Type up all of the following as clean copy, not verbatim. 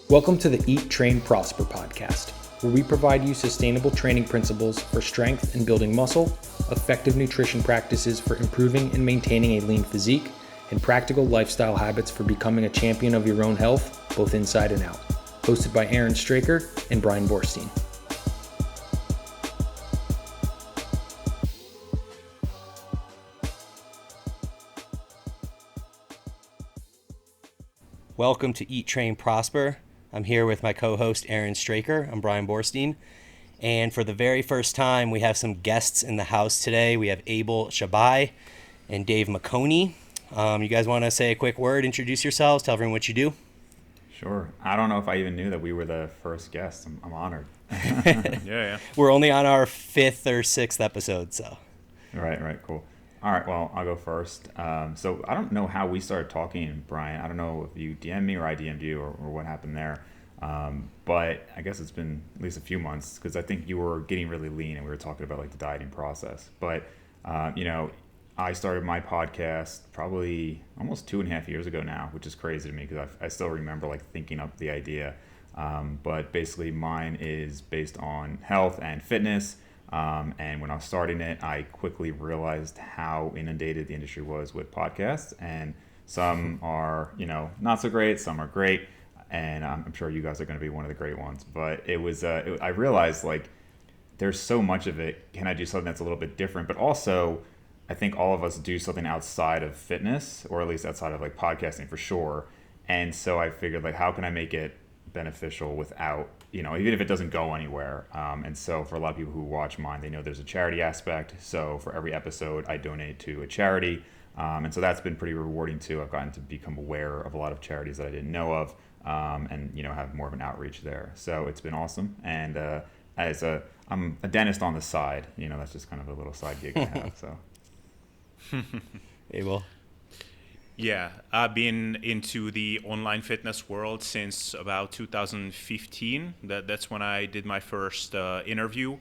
Welcome to the Eat, Train, Prosper podcast, where we provide you sustainable training principles for strength and building muscle, effective nutrition practices for improving and maintaining a lean physique, and practical lifestyle habits for becoming a champion of your own health, both inside and out. Hosted by Aaron Straker and Brian Borstein. Welcome to Eat, Train, Prosper. I'm here with my co-host Aaron Straker. I'm Brian Borstein. And for the very first time, we have some guests in the house today. We have Abel Csabai and Dave Maconi. You guys want to say a quick word, introduce yourselves, tell everyone what you do? Sure. I don't know if I even knew that we were the first guests. I'm honored. Yeah. We're only on our 5th or 6th episode, so. Right, cool. All right, well, I'll go first. So I don't know how we started talking, Brian. I don't know if you DM'd me or I DM'd you or what happened there. But I guess it's been at least a few months because I think you were getting really lean and we were talking about like the dieting process. But, I started my podcast probably almost 2.5 years ago now, which is crazy to me because I still remember like thinking up the idea. But basically mine is based on health and fitness. And when I was starting it, I quickly realized how inundated the industry was with podcasts, and some are, not so great, some are great. And I'm sure you guys are going to be one of the great ones, but I realized like there's so much of it. Can I do something that's a little bit different? But also I think all of us do something outside of fitness, or at least outside of like podcasting for sure. And so I figured like, how can I make it beneficial without, even if it doesn't go anywhere. And so for a lot of people who watch mine, they know there's a charity aspect. So for every episode, I donate to a charity. And so that's been pretty rewarding too. I've gotten to become aware of a lot of charities that I didn't know of, and have more of an outreach there. So it's been awesome. And I'm a dentist on the side. That's just kind of a little side gig I have. So. Abel. Yeah, I've been into the online fitness world since about 2015. That's when I did my first interview.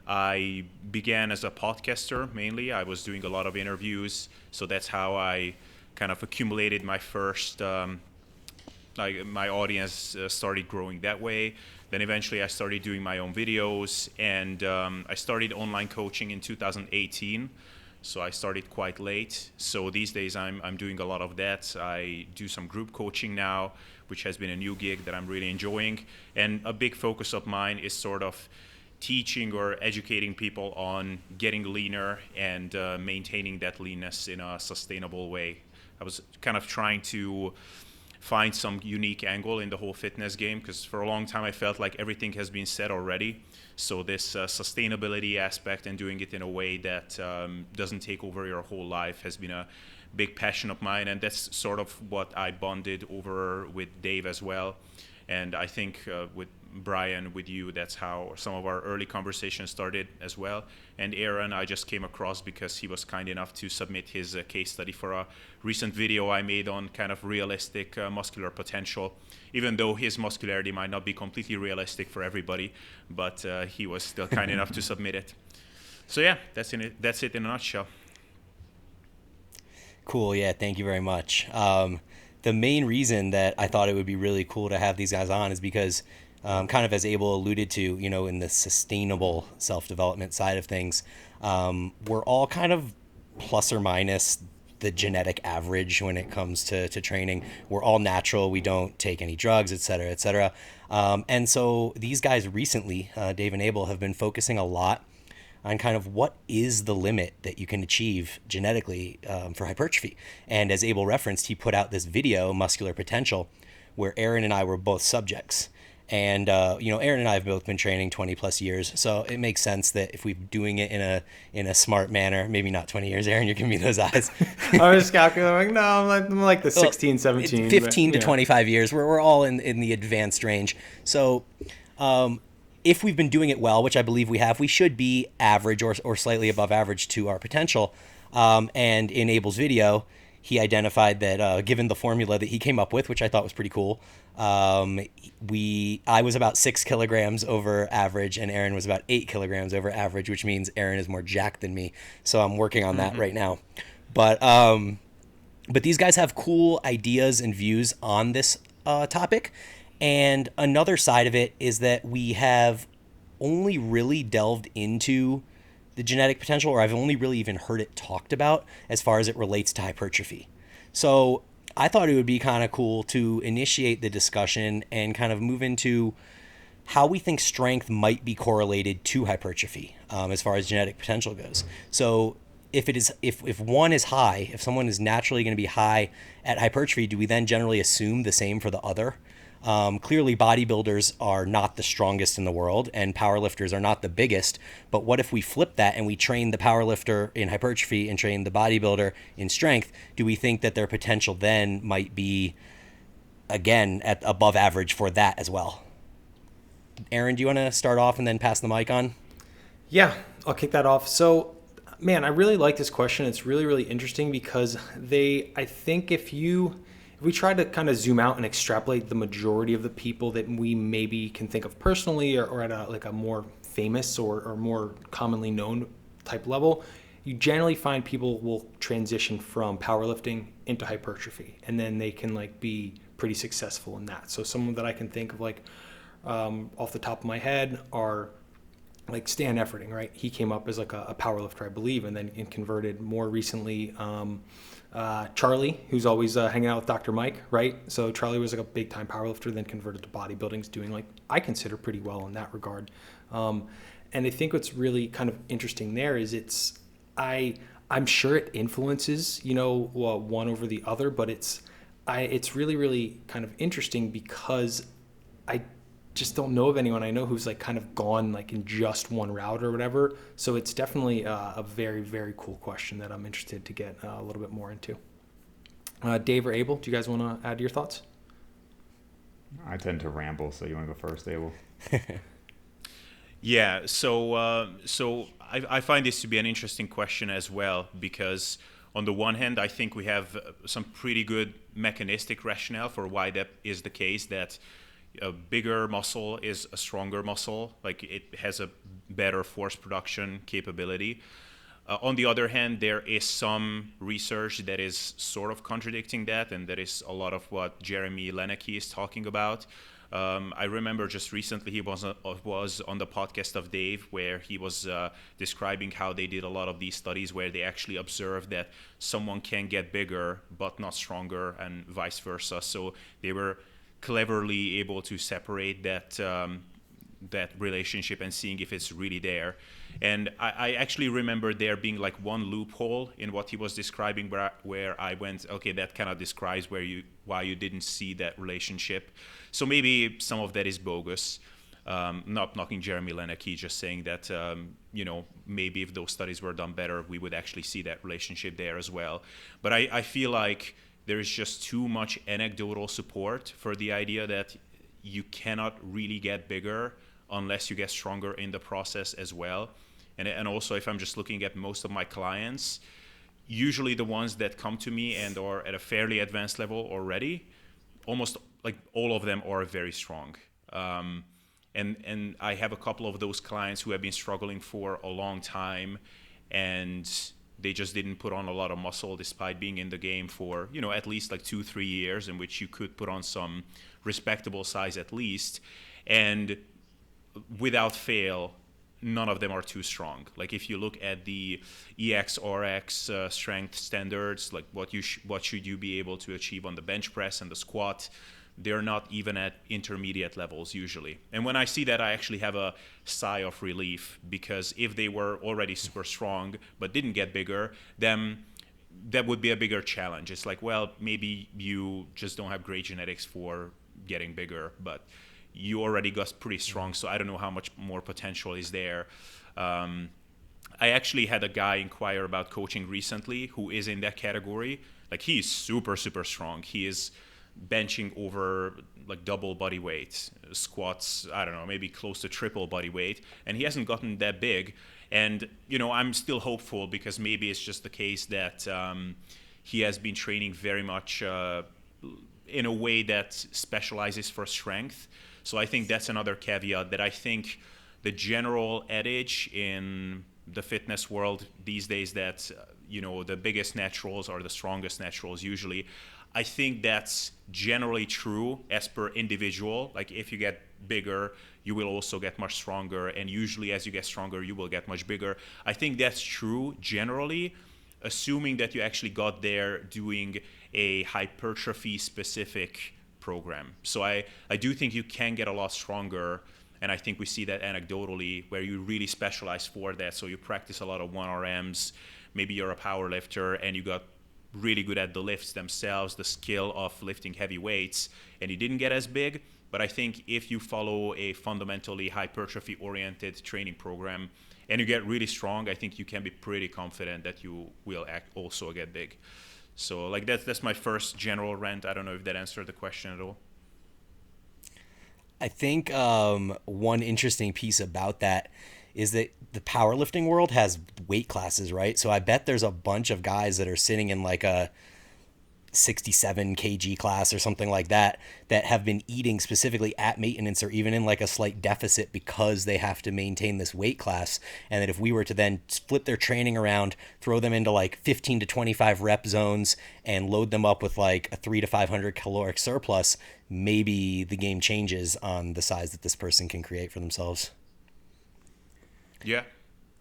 I began as a podcaster mainly. I was doing a lot of interviews, so that's how I kind of accumulated my first, my audience started growing that way. Then eventually I started doing my own videos, and I started online coaching in 2018. So I started quite late. So these days I'm doing a lot of that. I do some group coaching now, which has been a new gig that I'm really enjoying. And a big focus of mine is sort of teaching or educating people on getting leaner and maintaining that leanness in a sustainable way. I was kind of trying to find some unique angle in the whole fitness game, because for a long time I felt like everything has been said already. So this sustainability aspect and doing it in a way that doesn't take over your whole life has been a big passion of mine, and that's sort of what I bonded over with Dave as well. And I think with Brian, with you, that's how some of our early conversations started as well. And Aaron, I just came across because he was kind enough to submit his case study for a recent video I made on kind of realistic muscular potential, even though his muscularity might not be completely realistic for everybody, but he was still kind enough to submit it. So yeah, that's it in a nutshell. Cool, yeah, thank you very much. The main reason that I thought it would be really cool to have these guys on is because kind of as Abel alluded to, in the sustainable self-development side of things, we're all kind of plus or minus the genetic average when it comes to training. We're all natural. We don't take any drugs, et cetera, et cetera. And so these guys recently, Dave and Abel, have been focusing a lot on kind of what is the limit that you can achieve genetically for hypertrophy. And as Abel referenced, he put out this video, Muscular Potential, where Aaron and I were both subjects. And, Aaron and I have both been training 20 plus years. So it makes sense that if we're doing it in a smart manner, maybe not 20 years, Aaron, you're giving me those eyes. I was just calculating, no, I'm like the 16, 17. 15 to 25 years. We're all in the advanced range. So if we've been doing it well, which I believe we have, we should be average or slightly above average to our potential. And in Abel's video, he identified that given the formula that he came up with, which I thought was pretty cool, I was about 6 kilograms over average and Aaron was about 8 kilograms over average, which means Aaron is more jacked than me. So I'm working on that right now. But these guys have cool ideas and views on this topic. And another side of it is that we have only really delved into the genetic potential, or I've only really even heard it talked about as far as it relates to hypertrophy. So I thought it would be kind of cool to initiate the discussion and kind of move into how we think strength might be correlated to hypertrophy as far as genetic potential goes. So if one is high, if someone is naturally going to be high at hypertrophy, do we then generally assume the same for the other? Clearly, bodybuilders are not the strongest in the world, and powerlifters are not the biggest. But what if we flip that and we train the powerlifter in hypertrophy and train the bodybuilder in strength? Do we think that their potential then might be, again, at above average for that as well? Aaron, do you want to start off and then pass the mic on? Yeah, I'll kick that off. So, man, I really like this question. It's really, really interesting because I think if we try to kind of zoom out and extrapolate the majority of the people that we maybe can think of personally or at a more famous or more commonly known type level, you generally find people will transition from powerlifting into hypertrophy, and then they can be pretty successful in that. So someone that I can think of off the top of my head are Stan Efferding, right? He came up as a powerlifter, I believe, and then converted more recently. Charlie, who's always hanging out with Dr. Mike, right? So Charlie was a big time powerlifter, then converted to bodybuilding, is doing I consider pretty well in that regard. And I think what's really kind of interesting there is I'm sure it influences, one over the other, but it's really, really kind of interesting because I just don't know of anyone I know who's kind of gone in just one route or whatever. So it's definitely a very, very cool question that I'm interested to get a little bit more into. Dave or Abel, do you guys want to add your thoughts? I tend to ramble, so you want to go first, Abel? Yeah, so I find this to be an interesting question as well, because on the one hand, I think we have some pretty good mechanistic rationale for why that is the case, that a bigger muscle is a stronger muscle, it has a better force production capability. On the other hand, there is some research that is sort of contradicting that, and that is a lot of what Jeremy Leneke is talking about. I remember just recently he was on the podcast of Dave, where he was describing how they did a lot of these studies where they actually observed that someone can get bigger but not stronger, and vice versa. So they were cleverly able to separate that relationship and seeing if it's really there. And I actually remember there being one loophole in what he was describing where I went, okay, that kind of describes why you didn't see that relationship. So maybe some of that is bogus. Not knocking Jeremy Leneke, just saying that maybe if those studies were done better, we would actually see that relationship there as well. But I feel like there is just too much anecdotal support for the idea that you cannot really get bigger unless you get stronger in the process as well. And also, if I'm just looking at most of my clients, usually the ones that come to me and are at a fairly advanced level already, almost all of them are very strong. And I have a couple of those clients who have been struggling for a long time, and they just didn't put on a lot of muscle despite being in the game for, at least 2-3 years, in which you could put on some respectable size at least. And without fail, none of them are too strong. If you look at the EXRX strength standards, what should you be able to achieve on the bench press and the squat, they're not even at intermediate levels usually. And when I see that, I actually have a sigh of relief, because if they were already super strong but didn't get bigger, then that would be a bigger challenge. It's well, maybe you just don't have great genetics for getting bigger, but you already got pretty strong, so I don't know how much more potential is there. I actually had a guy inquire about coaching recently who is in that category. He's super, super strong. He is benching over double body weight, squats, I don't know, maybe close to triple body weight, and he hasn't gotten that big. And I'm still hopeful, because maybe it's just the case that he has been training very much in a way that specializes for strength. So I think that's another caveat, that I think the general adage in the fitness world these days that the biggest naturals are the strongest naturals usually, I think that's generally true as per individual. Like if you get bigger, you will also get much stronger, and usually as you get stronger, you will get much bigger. I think that's true generally, assuming that you actually got there doing a hypertrophy specific program. So I do think you can get a lot stronger, and I think we see that anecdotally where you really specialize for that. So you practice a lot of 1RMs, maybe you're a power lifter and you got really good at the lifts themselves, the skill of lifting heavy weights, and you didn't get as big. But I think if you follow a fundamentally hypertrophy oriented training program and you get really strong, I think you can be pretty confident that you will also get big. So like that's my first general rant. I don't know if that answered the question at all. I think one interesting piece about that is that the powerlifting world has weight classes, right? So I bet there's a bunch of guys that are sitting in like a 67 kg class or something like that have been eating specifically at maintenance or even in like a slight deficit because they have to maintain this weight class. And that if we were to then flip their training around, throw them into like 15 to 25 rep zones and load them up with like a 300 to 500 caloric surplus, maybe the game changes on the size that this person can create for themselves. Yeah.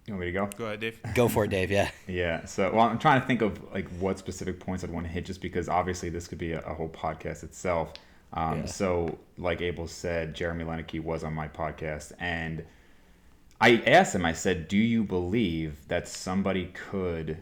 You want me to go? Go ahead, Dave. Go for it, Dave. Yeah. Yeah. So, well, I'm trying to think of like what specific points I'd want to hit, just because obviously this could be a whole podcast itself. So, like Abel said, Jeremy Lenicky was on my podcast, and I asked him. I said, "Do you believe that somebody could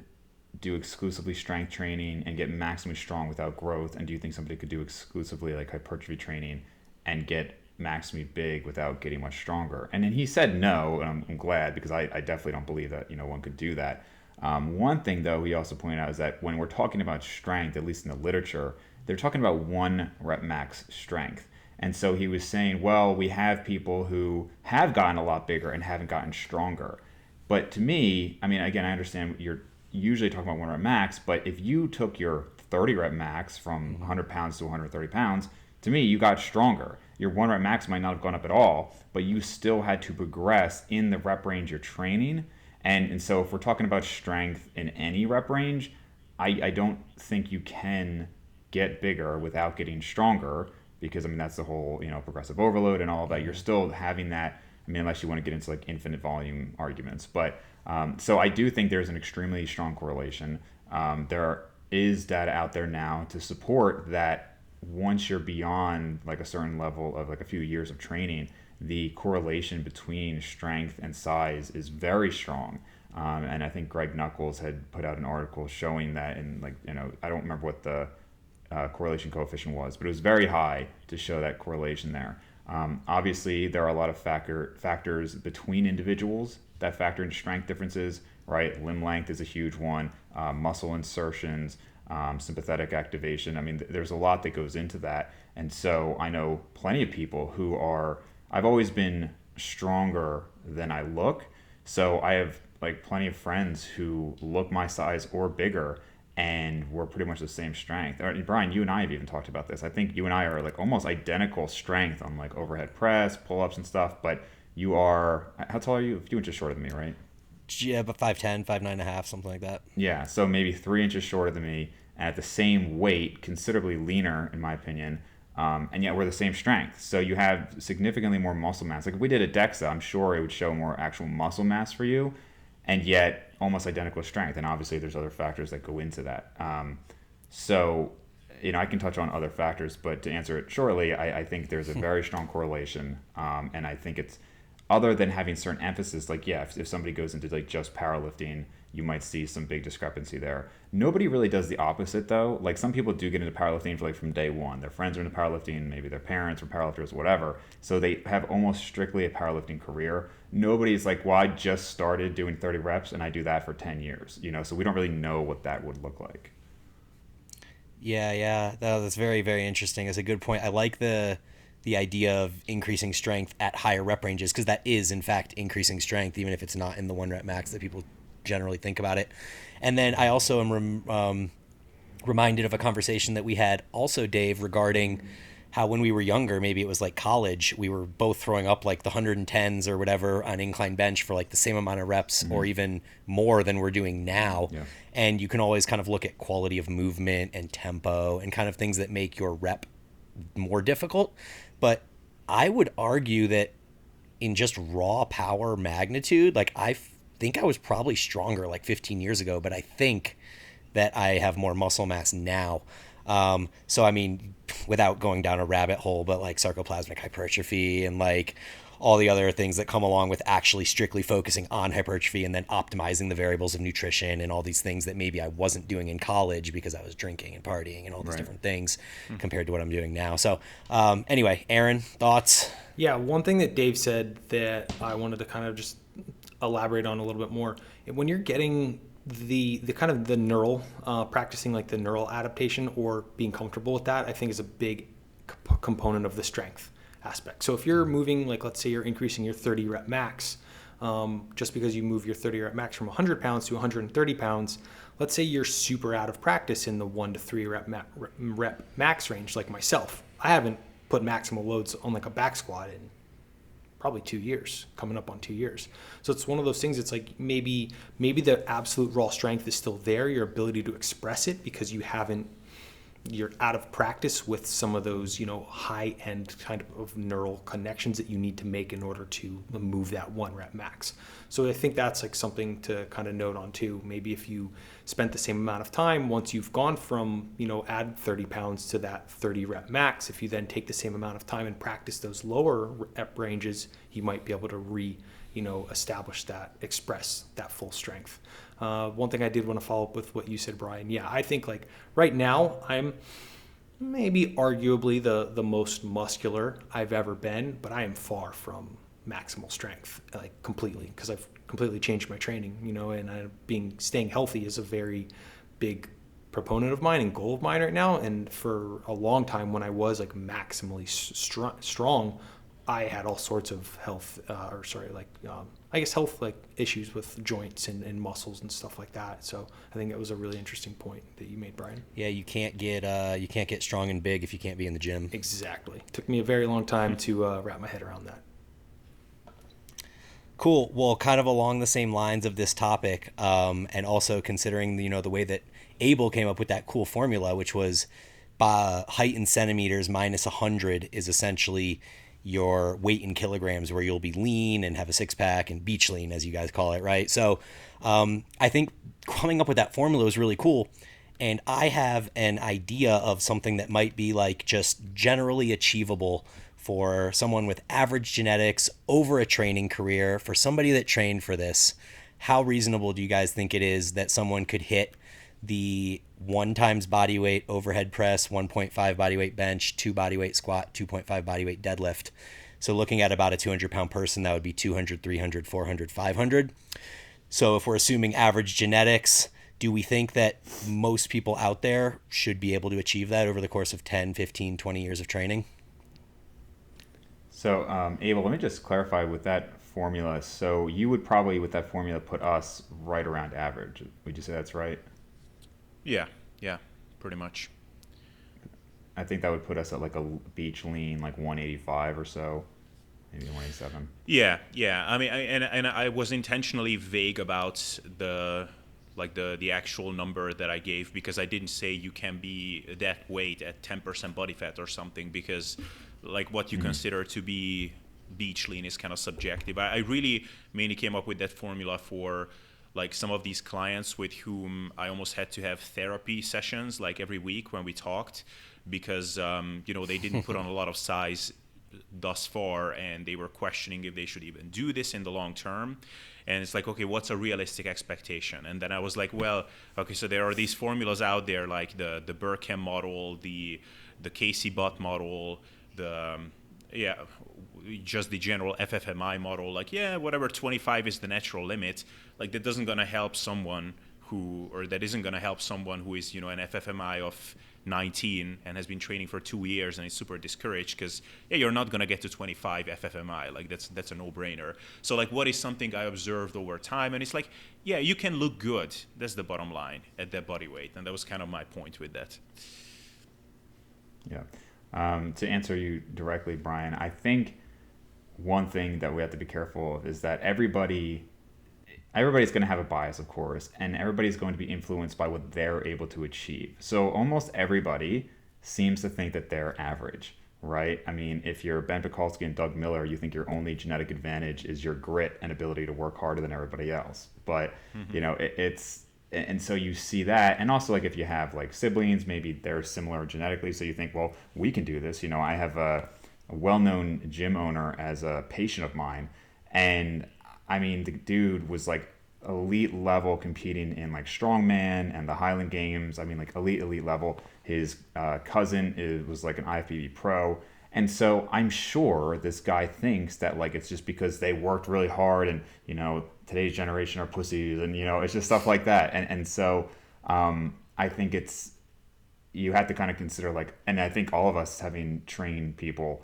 do exclusively strength training and get maximally strong without growth? And do you think somebody could do exclusively like hypertrophy training and get maximally big without getting much stronger?" And then he said no, and I'm glad, because I definitely don't believe that one could do that. One thing though he also pointed out is that when we're talking about strength, at least in the literature, they're talking about 1 rep max strength. And so he was saying, well, we have people who have gotten a lot bigger and haven't gotten stronger. But to me, I mean, again, I understand you're usually talking about 1 rep max, but if you took your 30 rep max from 100 pounds to 130 pounds, to me, you got stronger. Your 1 rep max might not have gone up at all, but you still had to progress in the rep range you're training. And so if we're talking about strength in any rep range, I don't think you can get bigger without getting stronger, because I mean that's the whole progressive overload and all of that. You're still having that. I mean, unless you want to get into like infinite volume arguments. But so I do think there's an extremely strong correlation. There is data out there now to support that. Once you're beyond like a certain level of like a few years of training, the correlation between strength and size is very strong. And I think Greg Nuckols had put out an article showing that, in like, I don't remember what the correlation coefficient was, but it was very high to show that correlation there. Obviously, there are a lot of factors between individuals that factor in strength differences, right? Limb length is a huge one, muscle insertions, sympathetic activation. I mean, there's a lot that goes into that. And so I know plenty of people who I've always been stronger than I look. So I have like plenty of friends who look my size or bigger, and we're pretty much the same strength. Brian, you and I have even talked about this. I think you and I are like almost identical strength on like overhead press, pull-ups and stuff, but you are, how tall are you? A few inches shorter than me, right? Yeah, but 5'10", 5'9.5", something like that. Yeah, so maybe 3 inches shorter than me, and at the same weight, considerably leaner in my opinion, and yet we're the same strength. So you have significantly more muscle mass. Like if we did a DEXA, I'm sure it would show more actual muscle mass for you, and yet almost identical strength. And obviously there's other factors that go into that. So I can touch on other factors, but to answer it shortly, I think there's a very strong correlation, and I think it's, other than having certain emphasis, like, yeah, if somebody goes into like just powerlifting, you might see some big discrepancy there. Nobody really does the opposite though. Like some people do get into powerlifting from day one. Their friends are into powerlifting, maybe their parents are powerlifters, whatever. So they have almost strictly a powerlifting career. Nobody's like, well, I just started doing 30 reps and I do that for 10 years, so we don't really know what that would look like. Yeah. That's very, very interesting. That's a good point. I like the idea of increasing strength at higher rep ranges, because that is in fact increasing strength, even if it's not in the 1 rep max that people generally think about it. And then I also am reminded of a conversation that we had also, Dave, regarding how when we were younger, maybe it was like college, we were both throwing up like the 110s or whatever on incline bench for like the same amount of reps or even more than we're doing now. Yeah. And you can always kind of look at quality of movement and tempo and kind of things that make your rep more difficult. But I would argue that in just raw power magnitude, like I think I was probably stronger like 15 years ago, but I think that I have more muscle mass now. So, I mean, without going down a rabbit hole, but like sarcoplasmic hypertrophy and like all the other things that come along with actually strictly focusing on hypertrophy and then optimizing the variables of nutrition and all these things that maybe I wasn't doing in college because I was drinking and partying and all these different things compared to what I'm doing now. So anyway, Aaron, thoughts? Yeah, one thing that Dave said that I wanted to kind of just elaborate on a little bit more. When you're getting the kind of the neural, practicing like the neural adaptation or being comfortable with that, I think is a big component of the strength aspect. So if you're moving, like let's say you're increasing your 30 rep max, just because you move your 30 rep max from 100 pounds to 130 pounds, let's say you're super out of practice in the 1 to 3 rep max range, like myself. I haven't put maximal loads on like a back squat in probably 2 years, coming up on 2 years. So it's one of those things. It's like maybe the absolute raw strength is still there, your ability to express it, because you're out of practice with some of those, high end kind of neural connections that you need to make in order to move that 1 rep max. So I think that's like something to kind of note on too. Maybe if you spent the same amount of time, once you've gone from, add 30 pounds to that 30 rep max, if you then take the same amount of time and practice those lower rep ranges, you might be able to establish that, express that full strength. One thing I did want to follow up with what you said, Brian. Yeah, I think like right now I'm maybe arguably the most muscular I've ever been, but I am far from maximal strength, like completely, because I've completely changed my training, and staying healthy is a very big proponent of mine and goal of mine right now. And for a long time, when I was like maximally strong, I had all sorts of health, health like issues with joints and muscles and stuff like that. So I think it was a really interesting point that you made, Brian. Yeah, you can't get strong and big if you can't be in the gym. Exactly. Took me a very long time to wrap my head around that. Cool. Well, kind of along the same lines of this topic, and also considering the way that Abel came up with that cool formula, which was by height in centimeters minus 100 is essentially your weight in kilograms, where you'll be lean and have a six-pack and beach lean, as you guys call it, right? So I think coming up with that formula was really cool. And I have an idea of something that might be like just generally achievable for someone with average genetics over a training career, for somebody that trained for this. How reasonable do you guys think it is that someone could hit the 1 times body weight overhead press, 1.5 body weight bench, 2 body weight squat, 2.5 body weight deadlift? So looking at about a 200-pound person, that would be 200, 300, 400, 500. So if we're assuming average genetics, do we think that most people out there should be able to achieve that over the course of 10, 15, 20 years of training? So, Abel, let me just clarify with that formula. So you would probably, with that formula, put us right around average. Would you say that's right? Yeah, pretty much. I think that would put us at like a beach lean, like 185 or so, maybe 187. Yeah. I mean, and I was intentionally vague about the actual number that I gave, because I didn't say you can be that weight at 10% body fat or something, because like what you consider to be beach lean is kind of subjective. I really mainly came up with that formula for like some of these clients with whom I almost had to have therapy sessions like every week when we talked, because they didn't put on a lot of size thus far, and they were questioning if they should even do this in the long term. And it's like, okay, what's a realistic expectation? And then I was like, well, okay, so there are these formulas out there, like the Burkham model, the Casey Butt model, just the general FFMI model. Like, whatever, 25 is the natural limit. Like, that isn't going to help someone who is, an FFMI of 19 and has been training for 2 years and is super discouraged, because you're not going to get to 25 FFMI. Like, that's a no-brainer. So like, what is something I observed over time? And it's like, you can look good. That's the bottom line at that body weight. And that was kind of my point with that. Yeah. To answer you directly, Brian, I think one thing that we have to be careful of is that everybody's going to have a bias, of course, and everybody's going to be influenced by what they're able to achieve. So almost everybody seems to think that they're average, right? I mean, if you're Ben Pekulski and Doug Miller, you think your only genetic advantage is your grit and ability to work harder than everybody else. But, and so you see that. And also, like, if you have like siblings, maybe they're similar genetically. So you think, well, we can do this. I have a well-known gym owner as a patient of mine. And I mean, the dude was like elite level competing in like strongman and the Highland Games. I mean, like elite level. His cousin was like an IFBB pro. And so I'm sure this guy thinks that like it's just because they worked really hard and, today's generation are pussies and, it's just stuff like that. And so I think you have to kind of consider like, and I think all of us having trained people,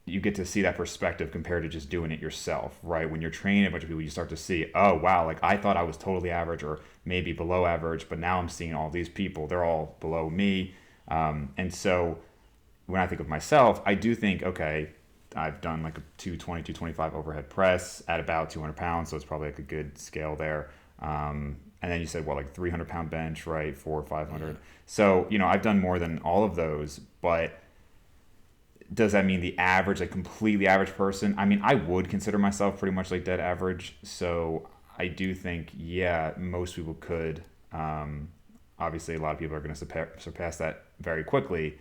you get to see that perspective compared to just doing it yourself, right? When you're training a bunch of people, you start to see, oh, wow, like I thought I was totally average or maybe below average, but now I'm seeing all these people, they're all below me. And so when I think of myself, I do think, okay, I've done like a 220, 225 overhead press at about 200 pounds. So it's probably like a good scale there. And then you said, well, like 300 pound bench, right? 400 or 500. Yeah. So, I've done more than all of those, but does that mean the average, like completely average person? I mean, I would consider myself pretty much like dead average. So I do think, yeah, most people could. Obviously, a lot of people are going to surpass that very quickly.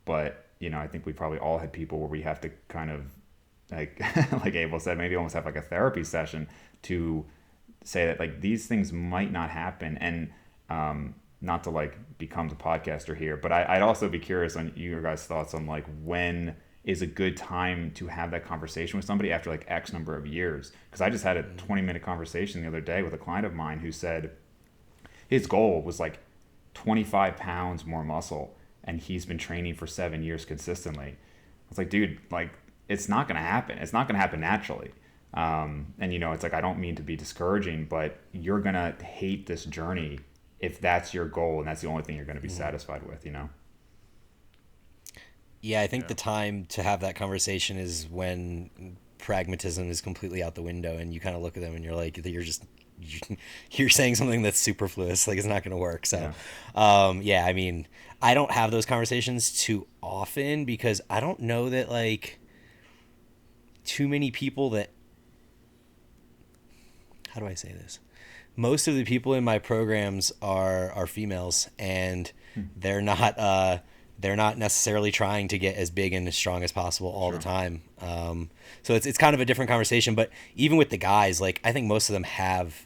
But, I think we probably all had people where we have to kind of, like like Abel said, maybe almost have like a therapy session to say that like these things might not happen. And not to like become the podcaster here, but I'd also be curious on your guys' thoughts on like when is a good time to have that conversation with somebody after like X number of years. Because I just had a 20-minute conversation the other day with a client of mine who said his goal was like 25 pounds more muscle, and he's been training for 7 years consistently. I was like, dude, like it's not going to happen. It's not going to happen naturally. And it's like, I don't mean to be discouraging, but you're going to hate this journey if that's your goal and that's the only thing you're going to be satisfied with, Yeah, I think the time to have that conversation is when pragmatism is completely out the window and you kind of look at them and you're like, you're saying something that's superfluous, like it's not going to work. So, I mean, I don't have those conversations too often because I don't know that like too many people that, how do I say this? Most of the people in my programs are females, and they're not necessarily trying to get as big and as strong as possible all the time. So it's kind of a different conversation. But even with the guys, like I think most of them have,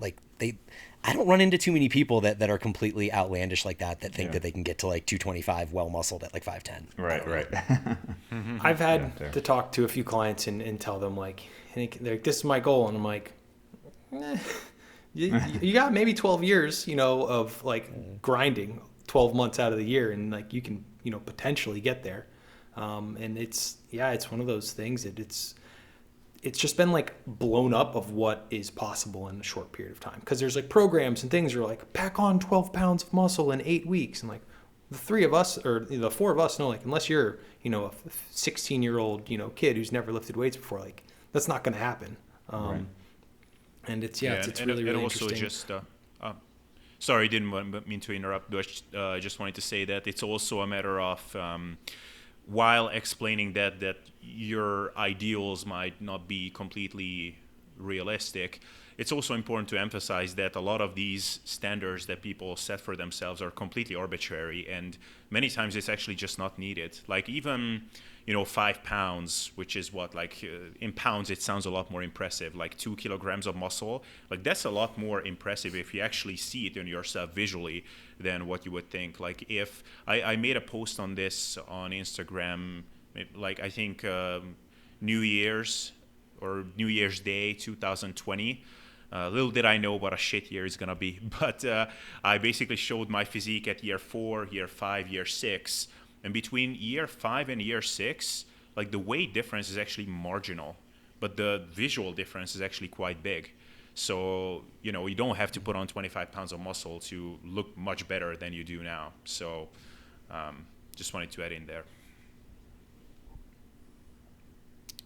like I don't run into too many people that are completely outlandish like that think that they can get to like 225 well muscled at like 5'10". Right. I've had to talk to a few clients and tell them like, they're like, this is my goal, and I'm like, You got maybe 12 years, of like grinding 12 months out of the year, and like you can, potentially get there. And it's one of those things that it's just been like blown up of what is possible in a short period of time. Because there's like programs and things that are like pack on 12 pounds of muscle in 8 weeks, and like the three of us or the four of us know like unless you're a 16-year-old kid who's never lifted weights before, like that's not going to happen. Right. And it's really also interesting. Just sorry, didn't mean to interrupt, but just wanted to say that it's also a matter of while explaining that your ideals might not be completely realistic, it's also important to emphasize that a lot of these standards that people set for themselves are completely arbitrary, and many times it's actually just not needed. Like even 5 pounds, which is what, like in pounds it sounds a lot more impressive, like 2 kilograms of muscle, like that's a lot more impressive if you actually see it in yourself visually than what you would think. Like if I made a post on this on Instagram, like I think New Year's Day 2020. Little did I know what a shit year is gonna be, but I basically showed my physique at year 4, year 5, year 6. And between year 5 and year 6, like the weight difference is actually marginal, but the visual difference is actually quite big. So, you don't have to put on 25 pounds of muscle to look much better than you do now. So, just wanted to add in there.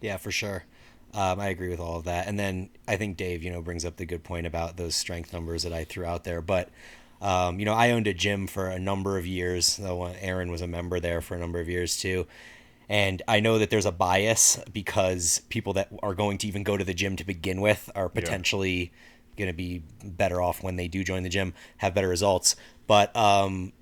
Yeah, for sure. I agree with all of that. And then I think Dave, brings up the good point about those strength numbers that I threw out there. But, I owned a gym for a number of years, though Aaron was a member there for a number of years too. And I know that there's a bias because people that are going to even go to the gym to begin with are potentially going to be better off when they do join the gym, have better results. But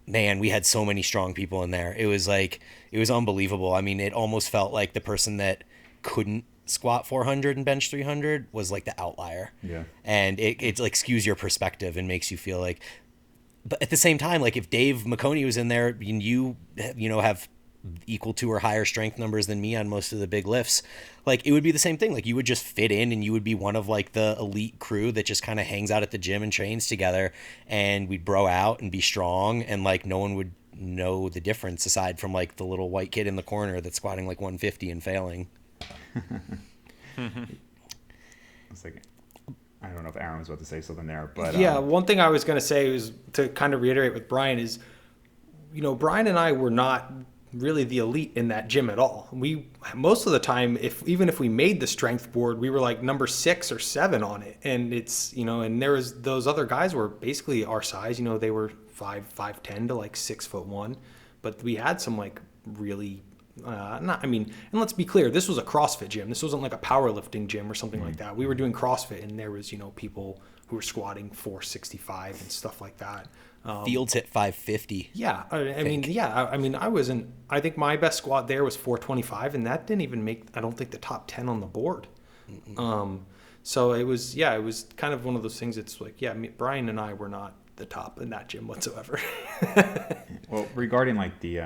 man, we had so many strong people in there. It was unbelievable. I mean, it almost felt like the person that couldn't squat 400 and bench 300 was like the outlier. Yeah. And it like skews your perspective and makes you feel like, but at the same time, like if Dave Maconi was in there and you have equal to or higher strength numbers than me on most of the big lifts, like it would be the same thing. Like you would just fit in and you would be one of like the elite crew that just kind of hangs out at the gym and trains together, and we'd bro out and be strong, and like no one would know the difference aside from like the little white kid in the corner that's squatting like 150 and failing. It's like, I don't know if Aaron was about to say something there, but yeah, one thing I was going to say was to kind of reiterate with Brian is, Brian and I were not really the elite in that gym at all. We most of the time, even if we made the strength board, we were like number 6 or 7 on it, and it's and there was those other guys were basically our size. They were 5'10" to like 6'1", but we had some like really. And let's be clear, this was a CrossFit gym. This wasn't like a powerlifting gym or something like that. We were doing CrossFit, and there was, people who were squatting 465 and stuff like that. Fields hit 550. Yeah. I think my best squat there was 425, and that didn't even make, I don't think, the top 10 on the board. So it was kind of one of those things. It's like, Brian and I were not the top in that gym whatsoever. Well, regarding like the,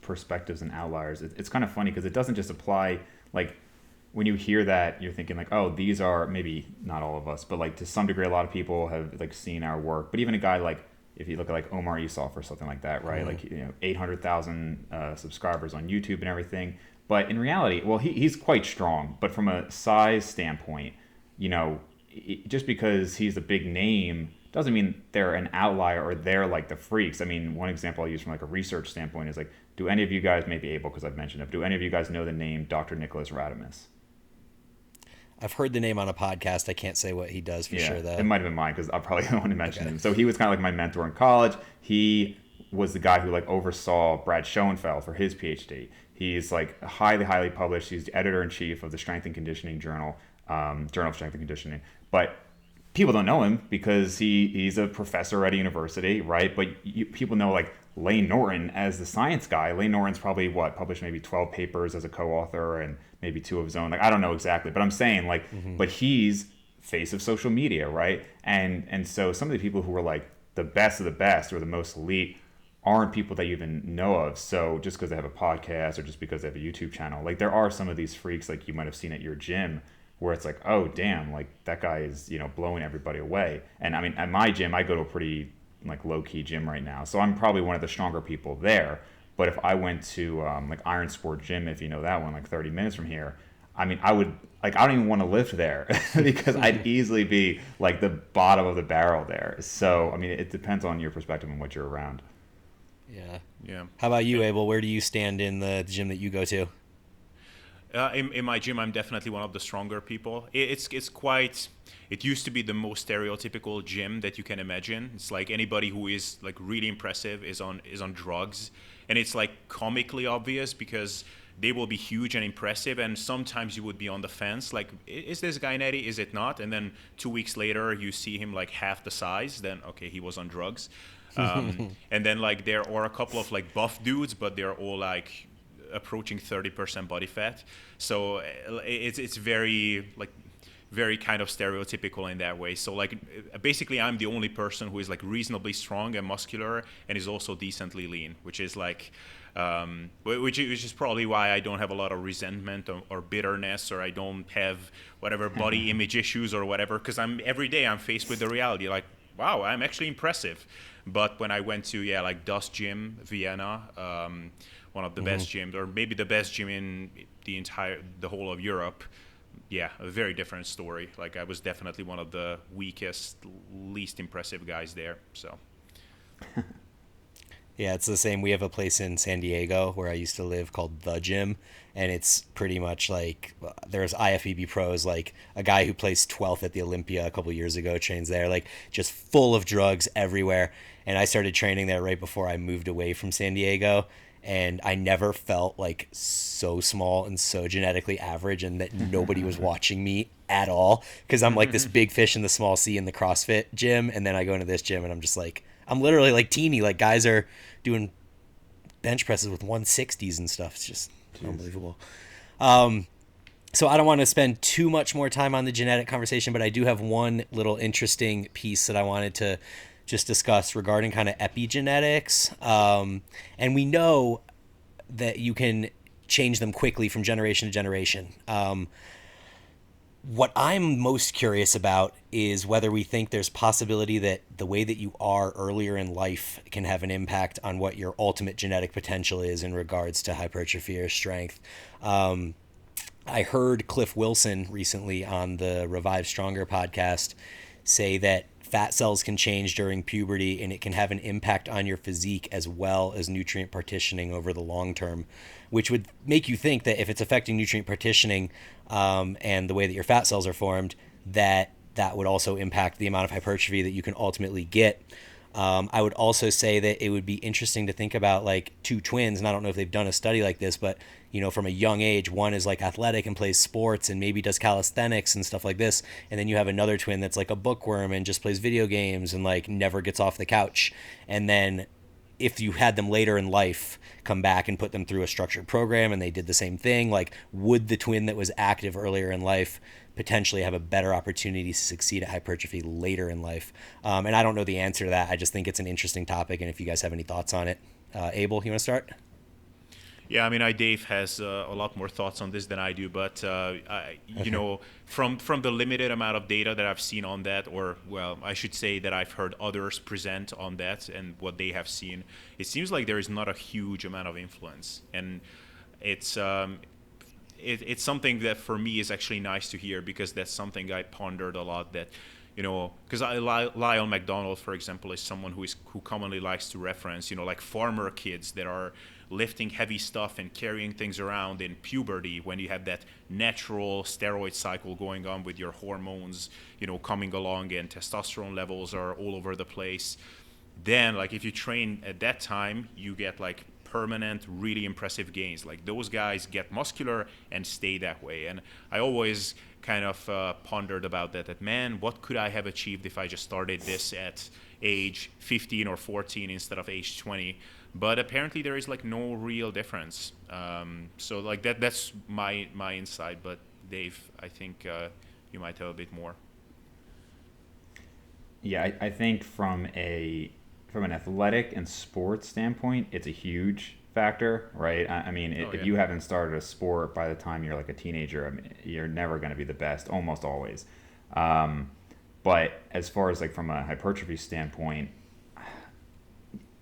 perspectives and outliers, it's kind of funny because it doesn't just apply, like when you hear that you're thinking like, oh, these are maybe not all of us, but like to some degree a lot of people have like seen our work. But even a guy like, if you look at like Omar Isuf or something like that, right? Like 800,000 subscribers on YouTube and everything, but in reality, well, he's quite strong, but from a size standpoint, just because he's a big name doesn't mean they're an outlier or they're like the freaks. I mean, one example I use from like a research standpoint is like, do any of you guys, maybe Abel, because I've mentioned it, do any of you guys know the name Dr. Nicholas Radamus? I've heard the name on a podcast. I can't say what he does for sure, though. It might have been mine because I probably don't want to mention him. So he was kind of like my mentor in college. He was the guy who like oversaw Brad Schoenfeld for his PhD. He's like highly, highly published. He's the editor-in-chief of the Strength and Conditioning Journal, Journal of Strength and Conditioning. But people don't know him because he's a professor at a university, right? But people know like Lane Norton as the science guy. Lane Norton's probably published maybe 12 papers as a co-author and maybe 2 of his own. Like, I don't know exactly, but I'm saying like, but he's face of social media, right? And so some of the people who are like the best of the best or the most elite aren't people that you even know of. So just because they have a podcast or just because they have a YouTube channel, like there are some of these freaks like you might have seen at your gym where it's like, oh damn, like that guy is, blowing everybody away. And I mean, at my gym, I go to a pretty like low-key gym right now, so I'm probably one of the stronger people there. But if I went to like Iron Sport Gym, if you know that one, like 30 minutes from here, I mean, I would like, I don't even want to lift there because I'd easily be like the bottom of the barrel there. So I mean, it depends on your perspective and what you're around. Yeah. How about you, Abel? Where do you stand in the gym that you go to? In my gym, I'm definitely one of the stronger people. It's quite. It used to be the most stereotypical gym that you can imagine. It's like anybody who is like really impressive is on drugs, and it's like comically obvious because they will be huge and impressive, and sometimes you would be on the fence, like, is this guy natty? Is it not? And then 2 weeks later, you see him like half the size. Then okay, he was on drugs. And then like there are a couple of like buff dudes, but they're all like approaching 30% body fat. So it's very like very kind of stereotypical in that way. So like basically I'm the only person who is like reasonably strong and muscular and is also decently lean, which is like which is probably why I don't have a lot of resentment or bitterness, or I don't have whatever body image issues or whatever, because every day I'm faced with the reality like, wow, I'm actually impressive. But when I went to like Dust Gym Vienna, one of the best gyms, or maybe the best gym in the whole of Europe, a very different story. Like I was definitely one of the weakest, least impressive guys there. So Yeah, it's the same. We have a place in San Diego where I used to live called The Gym, and it's pretty much like there's IFBB pros, like a guy who placed 12th at the Olympia a couple years ago trains there, like just full of drugs everywhere. And I started training there right before I moved away from San Diego, and I never felt like so small and so genetically average and that nobody was watching me at all because I'm like this big fish in the small sea in the CrossFit gym, and then I go into this gym and I'm just like I'm literally like teeny. Like guys are doing bench presses with 160s and stuff. It's just unbelievable. So I don't want to spend too much more time on the genetic conversation, but I do have one little interesting piece that I wanted to just discuss regarding kind of epigenetics. And we know that you can change them quickly from generation to generation. What I'm most curious about is whether we think there's possibility that the way that you are earlier in life can have an impact on what your ultimate genetic potential is in regards to hypertrophy or strength. I heard Cliff Wilson recently on the Revive Stronger podcast say that fat cells can change during puberty and it can have an impact on your physique as well as nutrient partitioning over the long term, which would make you think that if it's affecting nutrient partitioning and the way that your fat cells are formed, that would also impact the amount of hypertrophy that you can ultimately get. I would also say that it would be interesting to think about like two twins, and I don't know if they've done a study like this, but you know, from a young age, one is like athletic and plays sports and maybe does calisthenics and stuff like this, and then you have another twin that's like a bookworm and just plays video games and like never gets off the couch. And then if you had them later in life come back and put them through a structured program and they did the same thing, like would the twin that was active earlier in life potentially have a better opportunity to succeed at hypertrophy later in life? And I don't know the answer to that. I just think it's an interesting topic, and if you guys have any thoughts on it. Abel, you want to start? Yeah, I mean, Dave has a lot more thoughts on this than I do, but you know, from the limited amount of data that I've seen on that, or well, I should say that I've heard others present on that and what they have seen, it seems like there is not a huge amount of influence, and it's it's something that for me is actually nice to hear, because that's something I pondered a lot. That, you know, because Lyle McDonald, for example, is someone who commonly likes to reference, you know, like farmer kids that are lifting heavy stuff and carrying things around in puberty, when you have that natural steroid cycle going on with your hormones, you know, coming along, and testosterone levels are all over the place. Then, like, if you train at that time, you get like permanent, really impressive gains. Like, those guys get muscular and stay that way. And I always kind of pondered about that man, what could I have achieved if I just started this at age 15 or 14 instead of age 20? But apparently there is like no real difference. So like that's my insight. But Dave, I think you might have a bit more. Yeah, I think from an athletic and sports standpoint, it's a huge factor, right? I mean, if you haven't started a sport by the time you're like a teenager, I mean, you're never going to be the best, almost always. But as far as like from a hypertrophy standpoint,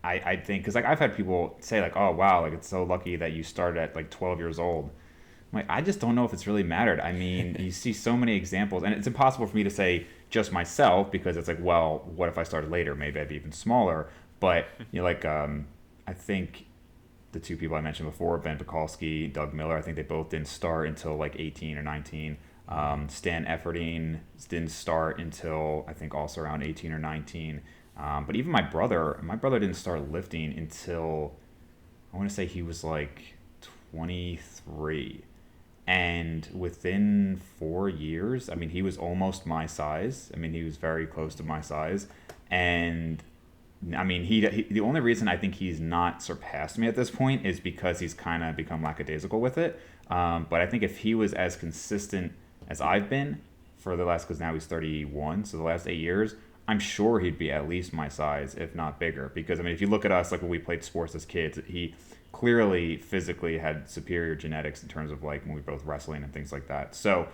I think, because like I've had people say like, oh wow, like it's so lucky that you started at like 12 years old. I'm like, I just don't know if it's really mattered. I mean, you see so many examples, and it's impossible for me to say just myself, because it's like, well, what if I started later? Maybe I'd be even smaller. But you know, like I think the two people I mentioned before, Ben Pekulski, Doug Miller, I think they both didn't start until like 18 or 19. Stan Efferding didn't start until I think also around 18 or 19. But even my brother didn't start lifting until I want to say he was like 23. And within 4 years, I mean, he was almost my size. I mean, he was very close to my size. And I mean, he the only reason I think he's not surpassed me at this point is because he's kind of become lackadaisical with it. But I think if he was as consistent as I've been for the last, because now he's 31, so the last 8 years, I'm sure he'd be at least my size, if not bigger. Because, I mean, if you look at us, like when we played sports as kids, he clearly physically had superior genetics in terms of like when we were both wrestling and things like that. So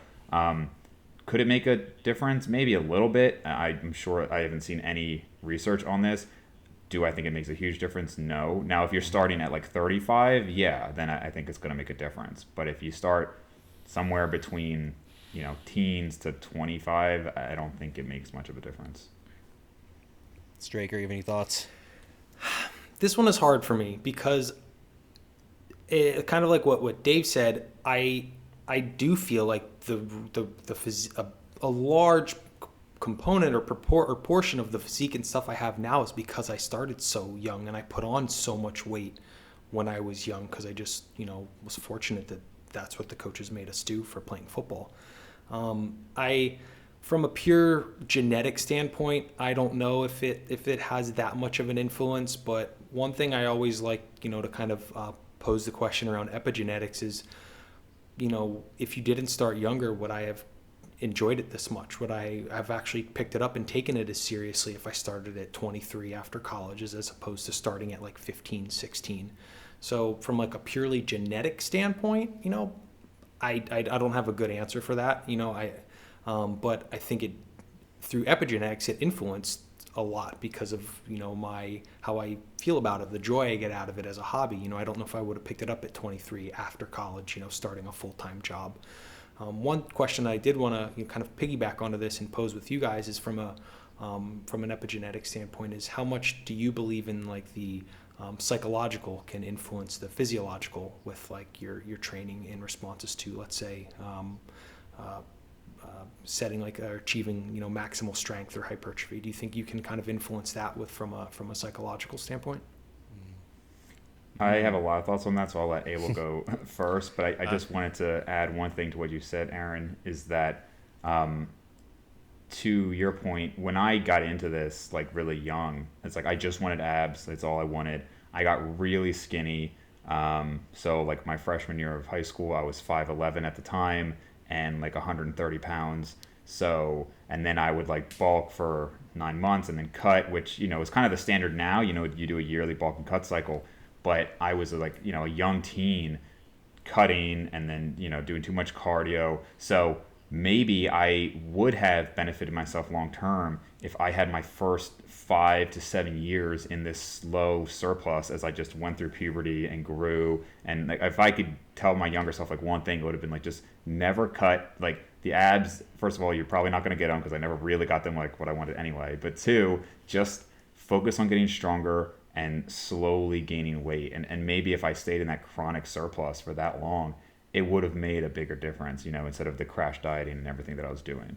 could it make a difference? Maybe a little bit. I'm sure I haven't seen any research on this. Do I think it makes a huge difference? No. Now, if you're starting at like 35, yeah, then I think it's going to make a difference. But if you start somewhere between, you know, teens to 25, I don't think it makes much of a difference. Straker, you have any thoughts? This one is hard for me because kind of like what Dave said, I do feel like a large component or portion of the physique and stuff I have now is because I started so young and I put on so much weight when I was young because I just, was fortunate that that's what the coaches made us do for playing football. From a pure genetic standpoint, I don't know if it has that much of an influence, but one thing I always like, to kind of pose the question around epigenetics is, if you didn't start younger, would I have enjoyed it this much? Would I have actually picked it up and taken it as seriously if I started at 23 after college as opposed to starting at like 15, 16? So from like a purely genetic standpoint, I don't have a good answer for that. But I think through epigenetics, it influenced a lot because of, how I feel about it, the joy I get out of it as a hobby. I don't know if I would have picked it up at 23 after college, starting a full-time job. One question I did want to kind of piggyback onto this and pose with you guys is from an epigenetic standpoint is how much do you believe in like the psychological can influence the physiological with like your training in responses to, let's say, setting like or achieving maximal strength or hypertrophy? Do you think you can kind of influence that from a psychological standpoint? I have a lot of thoughts on that, so I'll let Abel go first. But I just wanted to add one thing to what you said, Aaron, is that to your point, when I got into this like really young, it's like I just wanted abs. That's all I wanted. I got really skinny. So like my freshman year of high school, I was 5'11" at the time and like 130 pounds. So, and then I would like bulk for 9 months and then cut, which, is kind of the standard now. You do a yearly bulk and cut cycle. But I was like, a young teen cutting and then, doing too much cardio. So maybe I would have benefited myself long term if I had my first 5 to 7 years in this slow surplus as I just went through puberty and grew. And like, if I could tell my younger self like one thing, it would have been like just never cut. Like the abs, first of all, you're probably not going to get them because I never really got them like what I wanted anyway. But two, just focus on getting stronger and slowly gaining weight. And maybe if I stayed in that chronic surplus for that long, it would have made a bigger difference, instead of the crash dieting and everything that I was doing.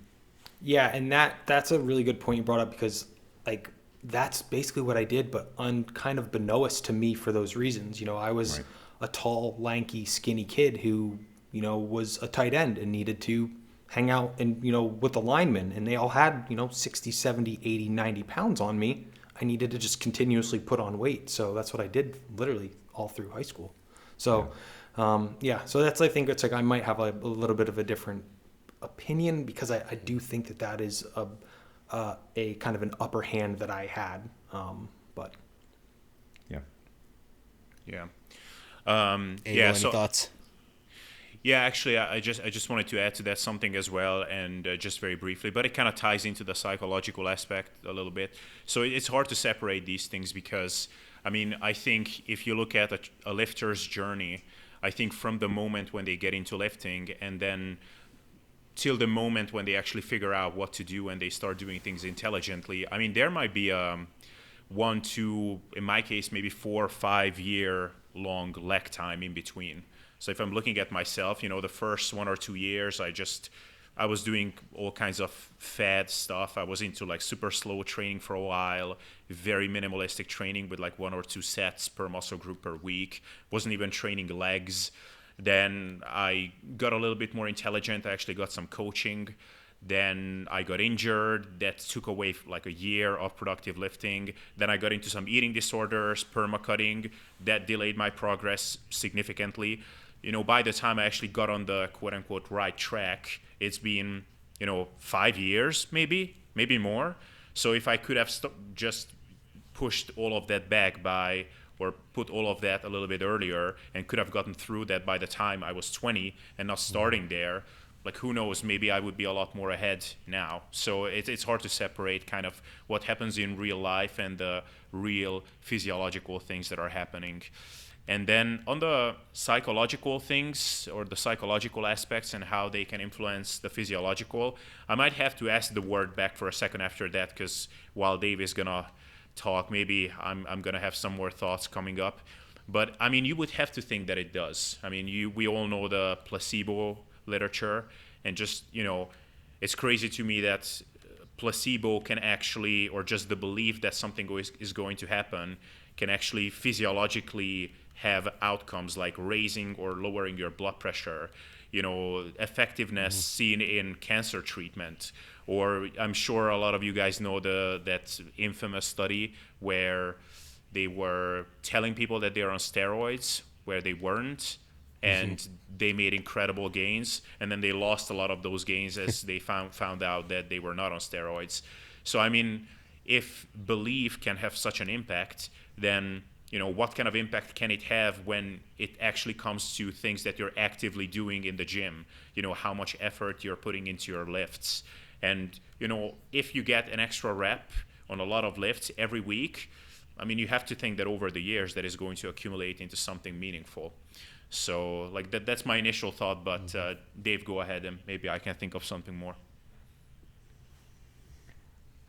Yeah, and that's a really good point you brought up because like that's basically what I did, but kind of beknownst to me for those reasons. I was Right. a tall, lanky, skinny kid who, was a tight end and needed to hang out and, with the linemen, and they all had, 60, 70, 80, 90 pounds on me. I needed to just continuously put on weight. So that's what I did literally all through high school. So, so that's, I think it's like I might have a little bit of a different opinion because I do think that is a kind of an upper hand that I had. But Yeah. Yeah. Any thoughts? Yeah, actually, I just wanted to add to that something as well, and just very briefly, but it kind of ties into the psychological aspect a little bit. So it's hard to separate these things because, I think if you look at a lifter's journey, I think from the moment when they get into lifting and then till the moment when they actually figure out what to do and they start doing things intelligently, there might be 1, 2, in my case, maybe 4 or 5 year long lag time in between. So if I'm looking at myself, the first 1 or 2 years, I was doing all kinds of fad stuff. I was into like super slow training for a while, very minimalistic training with like 1 or 2 sets per muscle group per week. Wasn't even training legs. Then I got a little bit more intelligent. I actually got some coaching. Then I got injured. That took away like a year of productive lifting. Then I got into some eating disorders, perma-cutting. That delayed my progress significantly. By the time I actually got on the quote-unquote right track, it's been, 5 years, maybe more. So if I could have just pushed all of that back or put all of that a little bit earlier and could have gotten through that by the time I was 20 and not starting there, like who knows, maybe I would be a lot more ahead now. So it's hard to separate kind of what happens in real life and the real physiological things that are happening. And then on the psychological things or the psychological aspects and how they can influence the physiological, I might have to ask the word back for a second after that, because while Dave is going to talk. Maybe I'm gonna have some more thoughts coming up, but I mean, you would have to think that it does. I mean, we all know the placebo literature, and just it's crazy to me that placebo can actually, or just the belief that something is going to happen, can actually physiologically have outcomes like raising or lowering your blood pressure, effectiveness seen in cancer treatment. Or I'm sure a lot of you guys know that infamous study where they were telling people that they're on steroids where they weren't, and they made incredible gains, and then they lost a lot of those gains as they found out that they were not on steroids. So I mean, if belief can have such an impact, then what kind of impact can it have when it actually comes to things that you're actively doing in the gym? How much effort you're putting into your lifts. And if you get an extra rep on a lot of lifts every week, I mean, you have to think that over the years that is going to accumulate into something meaningful. So like that's my initial thought, but Dave, go ahead and maybe I can think of something more.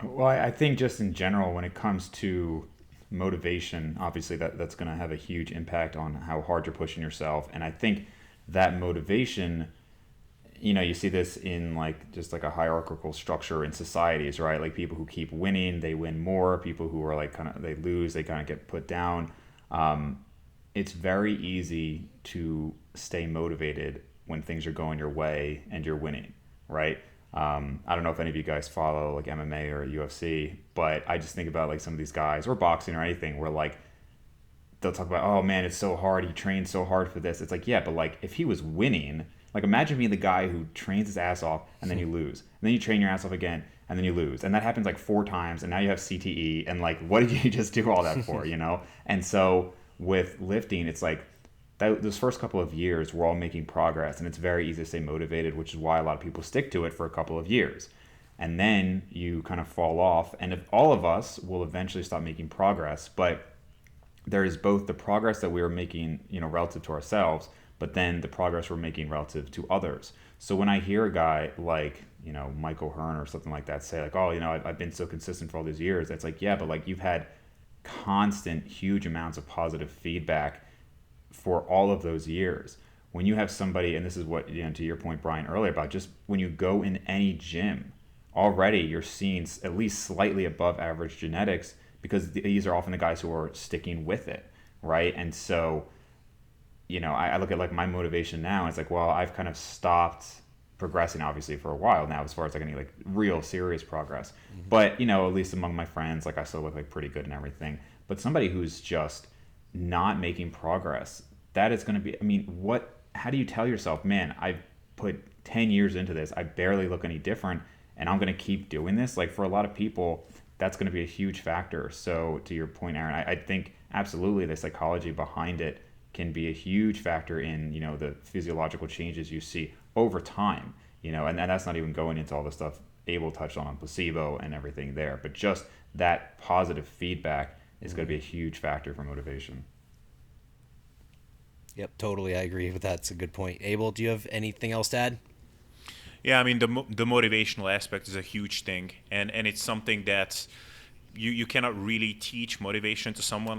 Well, I think just in general, when it comes to motivation, obviously that's going to have a huge impact on how hard you're pushing yourself. And I think that motivation, you see this in just like a hierarchical structure in societies, right? Like people who keep winning, they win more. People who are they lose, they kind of get put down. It's very easy to stay motivated when things are going your way and you're winning, right? I don't know if any of you guys follow like MMA or UFC, but I just think about some of these guys, or boxing or anything, where they'll talk about, oh man, it's so hard, he trained so hard for this. It's yeah, but if he was winning, imagine being the guy who trains his ass off and then you lose, and then you train your ass off again and then you lose, and that happens 4 times, and now you have CTE, and what did you just do all that for? And so with lifting, it's those first couple of years, we're all making progress, and it's very easy to stay motivated, which is why a lot of people stick to it for a couple of years. And then you kind of fall off, and if all of us will eventually stop making progress, but there is both the progress that we are making, relative to ourselves, but then the progress we're making relative to others. So when I hear a guy like, Michael Hearn or something like that say oh, I've been so consistent for all these years, it's yeah, but you've had constant, huge amounts of positive feedback for all of those years. When you have somebody, and this is what, to your point, Brian, earlier about just when you go in any gym, already you're seeing at least slightly above average genetics, because these are often the guys who are sticking with it, right? And so, I look at my motivation now, and it's well, I've kind of stopped progressing, obviously, for a while now, as far as any real serious progress. But, at least among my friends, I still look pretty good and everything. But somebody who's just not making progress, that is going to be, how do you tell yourself, man, I've put 10 years into this, I barely look any different, and I'm going to keep doing this? For a lot of people, that's going to be a huge factor. So to your point, Aaron, I think absolutely the psychology behind it can be a huge factor in, the physiological changes you see over time, and that's not even going into all the stuff Abel touched on placebo and everything there, but just that positive feedback is going to be a huge factor for motivation. Yep, totally. I agree with that. It's a good point. Abel, do you have anything else to add? Yeah, I mean, the motivational aspect is a huge thing, and it's something that you cannot really teach motivation to someone.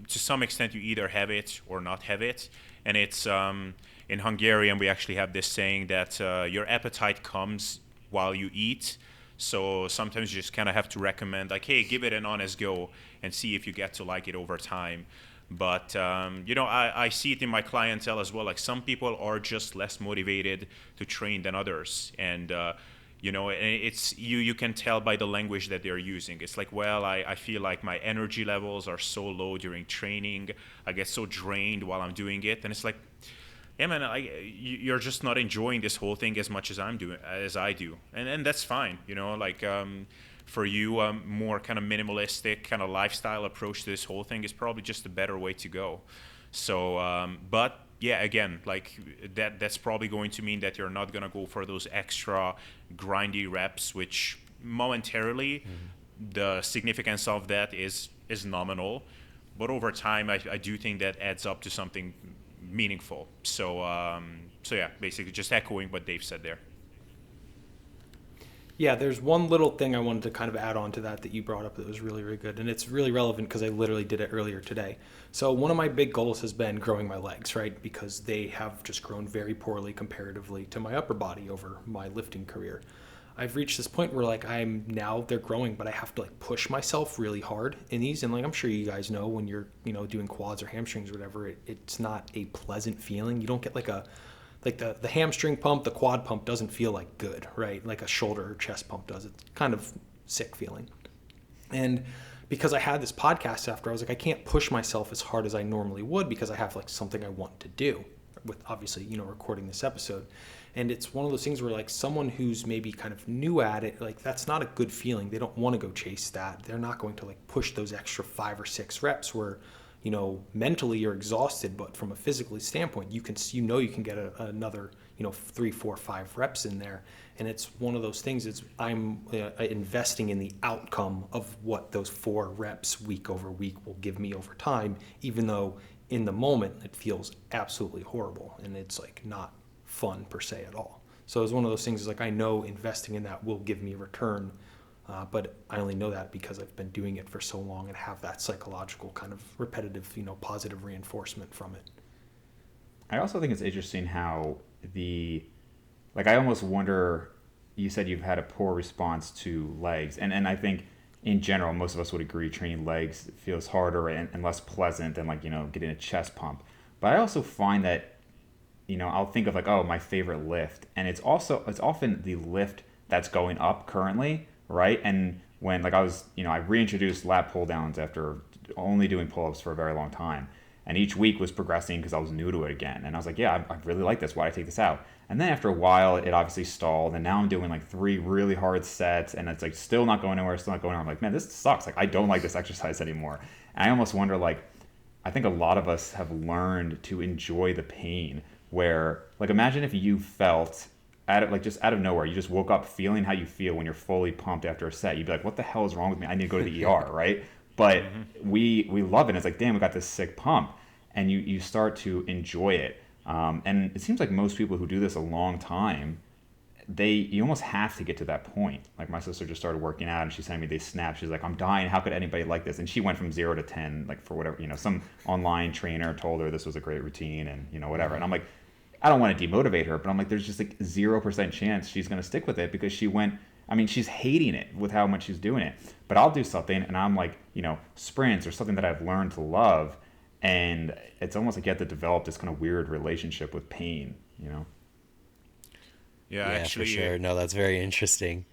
To some extent, you either have it or not have it, and it's in Hungarian we actually have this saying that your appetite comes while you eat. So sometimes you just kind of have to recommend hey, give it an honest go and see if you get to like it over time. But I see it in my clientele as well. Some people are just less motivated to train than others, and it's you can tell by the language that they're using. It's well, I feel like my energy levels are so low during training. I get so drained while I'm doing it, and it's yeah, man, you're just not enjoying this whole thing as much as I do, and that's fine. For you, more kind of minimalistic kind of lifestyle approach to this whole thing is probably just a better way to go. So, but yeah, again, that's probably going to mean that you're not going to go for those extra grindy reps, which momentarily the significance of that is nominal, but over time, I do think that adds up to something meaningful. So yeah, basically just echoing what Dave said there. Yeah, there's one little thing I wanted to kind of add on to that you brought up that was really, really good. And it's really relevant because I literally did it earlier today. So one of my big goals has been growing my legs, right? Because they have just grown very poorly comparatively to my upper body over my lifting career. I've reached this point where like they're growing, but I have to like push myself really hard in these. And like, I'm sure you guys know when you're, doing quads or hamstrings or whatever, it's not a pleasant feeling. You don't get like the hamstring pump, the quad pump doesn't feel like good, right? Like a shoulder or chest pump does. It's kind of sick feeling. And because I had this podcast after, I was like, I can't push myself as hard as I normally would because I have like something I want to do with obviously, recording this episode. And it's one of those things where like someone who's maybe kind of new at it, like that's not a good feeling. They don't want to go chase that. They're not going to like push those extra 5 or 6 reps where, mentally you're exhausted, but from a physical standpoint, you can get another, 3, 4, 5 reps in there. And it's one of those things, I'm investing in the outcome of what those 4 reps week over week will give me over time, even though in the moment it feels absolutely horrible and it's like not fun per se at all. So it's one of those things is like I know investing in that will give me a return, but I only know that because I've been doing it for so long and have that psychological kind of repetitive, positive reinforcement from it. I also think it's interesting how I almost wonder, you said you've had a poor response to legs, and I think in general most of us would agree training legs feels harder and less pleasant than getting a chest pump. But I also find that I'll think of my favorite lift, and it's often the lift that's going up currently, right? And when I reintroduced lat pull downs after only doing pull-ups for a very long time, and each week was progressing because I was new to it again, and I was like, yeah, I really like this. Why did I take this out? And then after a while, it obviously stalled, and now I'm doing 3 really hard sets, and it's still not going anywhere, still not going anywhere. I'm like, man, this sucks. I don't like this exercise anymore. And I almost wonder, I think a lot of us have learned to enjoy the pain. Where imagine if you felt just out of nowhere, you just woke up feeling how you feel when you're fully pumped after a set. You'd be like, what the hell is wrong with me? I need to go to the ER, right? But we love it. It's like, damn, we got this sick pump, and you start to enjoy it. And it seems like most people who do this a long time, you almost have to get to that point. Like my sister just started working out, and she sent me these snaps. She's like, I'm dying. How could anybody like this? And she went from 0 to 10, for whatever, some online trainer told her this was a great routine and, whatever. And I'm like, I don't want to demotivate her, but I'm like, there's just 0% chance she's going to stick with it because she's hating it with how much she's doing it. But I'll do something and I'm like, sprints or something that I've learned to love. And it's almost like you have to develop this kind of weird relationship with pain, Yeah, actually, for sure. No, that's very interesting.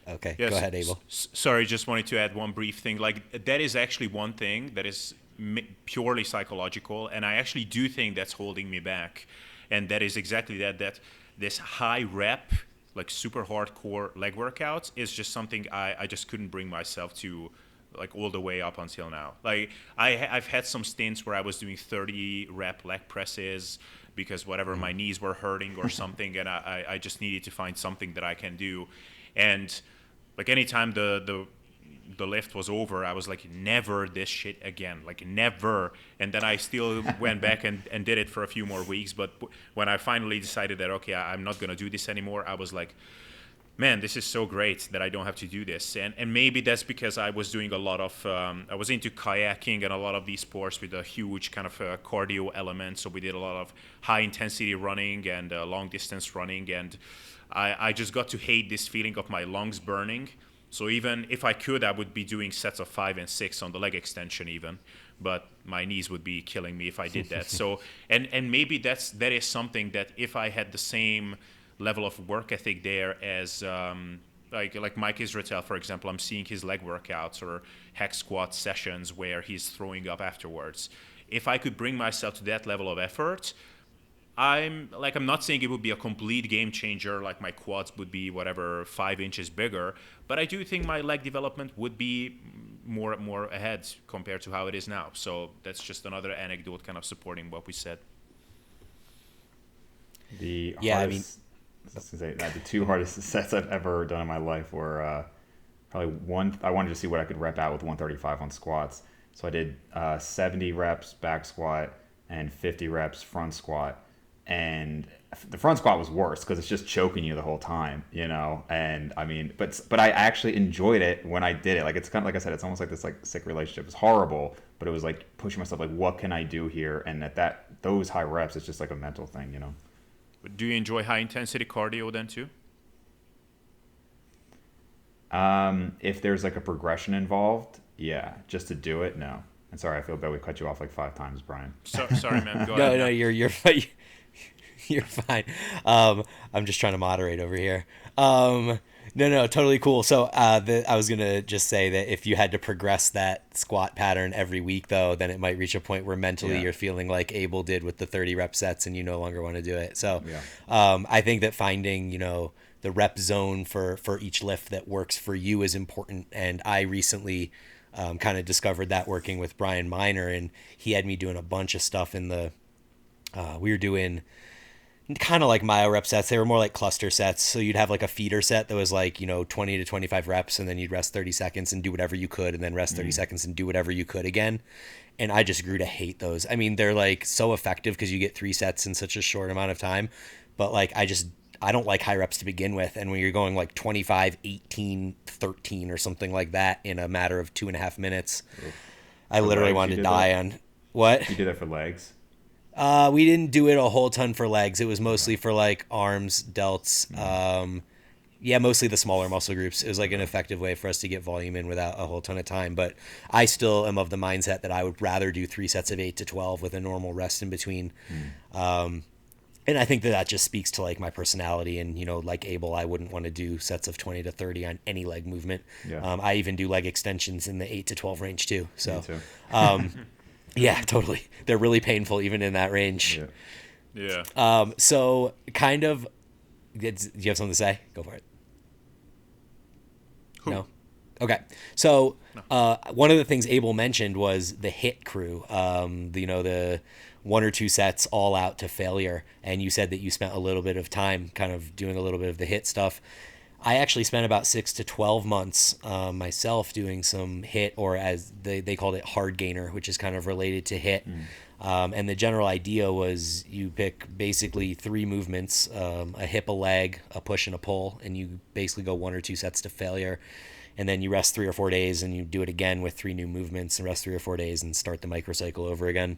Okay, yes, go ahead, Abel. Sorry, just wanted to add one brief thing. That is actually one thing that is purely psychological, and I actually do think that's holding me back. And that is exactly that this high rep, super hardcore leg workouts is just something I just couldn't bring myself to all the way up until now. I've had some stints where I was doing 30 rep leg presses because whatever my knees were hurting or something, and I just needed to find something that I can do. And anytime the lift was over, I was like, never this shit again, never. And then I still went back and did it for a few more weeks. But when I finally decided that, okay, I'm not going to do this anymore, I was like, man, this is so great that I don't have to do this. And maybe that's because I was doing a lot of, I was into kayaking and a lot of these sports with a huge kind of cardio element. So we did a lot of high intensity running and long distance running. And I just got to hate this feeling of my lungs burning. So even if I could, I would be doing sets of 5 and 6 on the leg extension even, but my knees would be killing me if I did that. So, and maybe that is something that if I had the same level of work ethic there as like Mike Israetel, for example, I'm seeing his leg workouts or hack squat sessions where he's throwing up afterwards. If I could bring myself to that level of effort, I'm not saying it would be a complete game changer, like my quads would be 5 inches bigger, but I do think my leg development would be more ahead compared to how it is now. So that's just another anecdote kind of supporting what we said. The 2 hardest sets I've ever done in my life were probably I wanted to see what I could rep out with 135 on squats. So I did 70 reps back squat and 50 reps front squat. and the front squat was worse because it's just choking you the whole time, you know. And I mean, but I actually enjoyed it when I did it. Like, it's kind of like I said, it's almost like this like sick relationship. It's horrible, but it was like pushing myself, like, what can I do here? And at those high reps, it's just like a mental thing, you know. But do you enjoy high intensity cardio then too? If there's like a progression involved, yeah. Just to do it, no. And sorry, I feel bad we cut you off like 5 times, Brian. Sorry, man. Go No, ahead. no, you're fine. You're fine. I'm just trying to moderate over here. No, totally cool. So I was gonna just say that if you had to progress that squat pattern every week, though, then it might reach a point where mentally you're feeling like Abel did with the 30 rep sets, and you no longer want to do it. So I think that finding, you know, the rep zone for each lift that works for you is important. And I recently kind of discovered that working with Brian Miner, and he had me doing a bunch of stuff in the we were doing kind of like myo rep sets. They were more like cluster sets. So you'd have like a feeder set that was like, you know, 20 to 25 reps, and then you'd rest 30 seconds and do whatever you could, and then rest 30 seconds and do whatever you could again. And I just grew to hate those. I mean, they're like so effective because you get 3 sets in such a short amount of time. But like, I don't like high reps to begin with. And when you're going like 25, 18, 13 or something like that in a matter of 2.5 minutes, I literally wanted to die on what? You did that for legs? We didn't do it a whole ton for legs. It was mostly for like arms, delts. Mostly the smaller muscle groups. It was like an effective way for us to get volume in without a whole ton of time. But I still am of the mindset that I would rather do 3 sets of 8 to 12 with a normal rest in between. And I think that just speaks to like my personality, and, you know, like Abel, I wouldn't want to do sets of 20 to 30 on any leg movement. I even do leg extensions in the 8 to 12 range too. So, yeah, totally. They're really painful even in that range. So kind of, do you have something to say? Go for it. Who? No? Okay. So one of the things Abel mentioned was the HIT crew, the 1 or 2 sets all out to failure. And you said that you spent a little bit of time kind of doing a little bit of the HIT stuff. I actually spent about 6 to 12 months myself doing some HIT, or as they called it, hard gainer, which is kind of related to HIT. And the general idea was you pick basically 3 movements, a hip, a leg, a push, and a pull, and you basically go 1 or 2 sets to failure. And then you rest 3 or 4 days, and you do it again with 3 new movements, and rest 3 or 4 days and start the microcycle over again.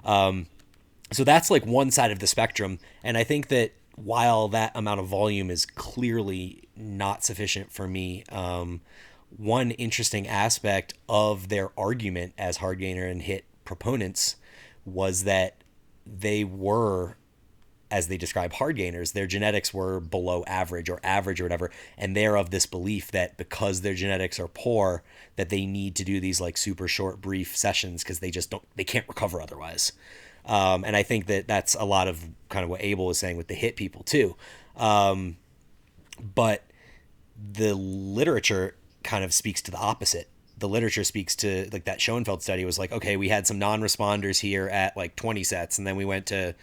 So that's like one side of the spectrum. And I think that while that amount of volume is clearly not sufficient for me, one interesting aspect of their argument as hard gainer and HIT proponents was that they were, as they describe hard gainers, their genetics were below average or whatever. And they're of this belief that because their genetics are poor, that they need to do these like super short, brief sessions because they can't recover otherwise. And I think that that's a lot of kind of what Abel was saying with the HIT people too. But the literature kind of speaks to the opposite. The literature speaks to, like, that Schoenfeld study was like, okay, we had some non-responders here at like 20 sets, and then we went to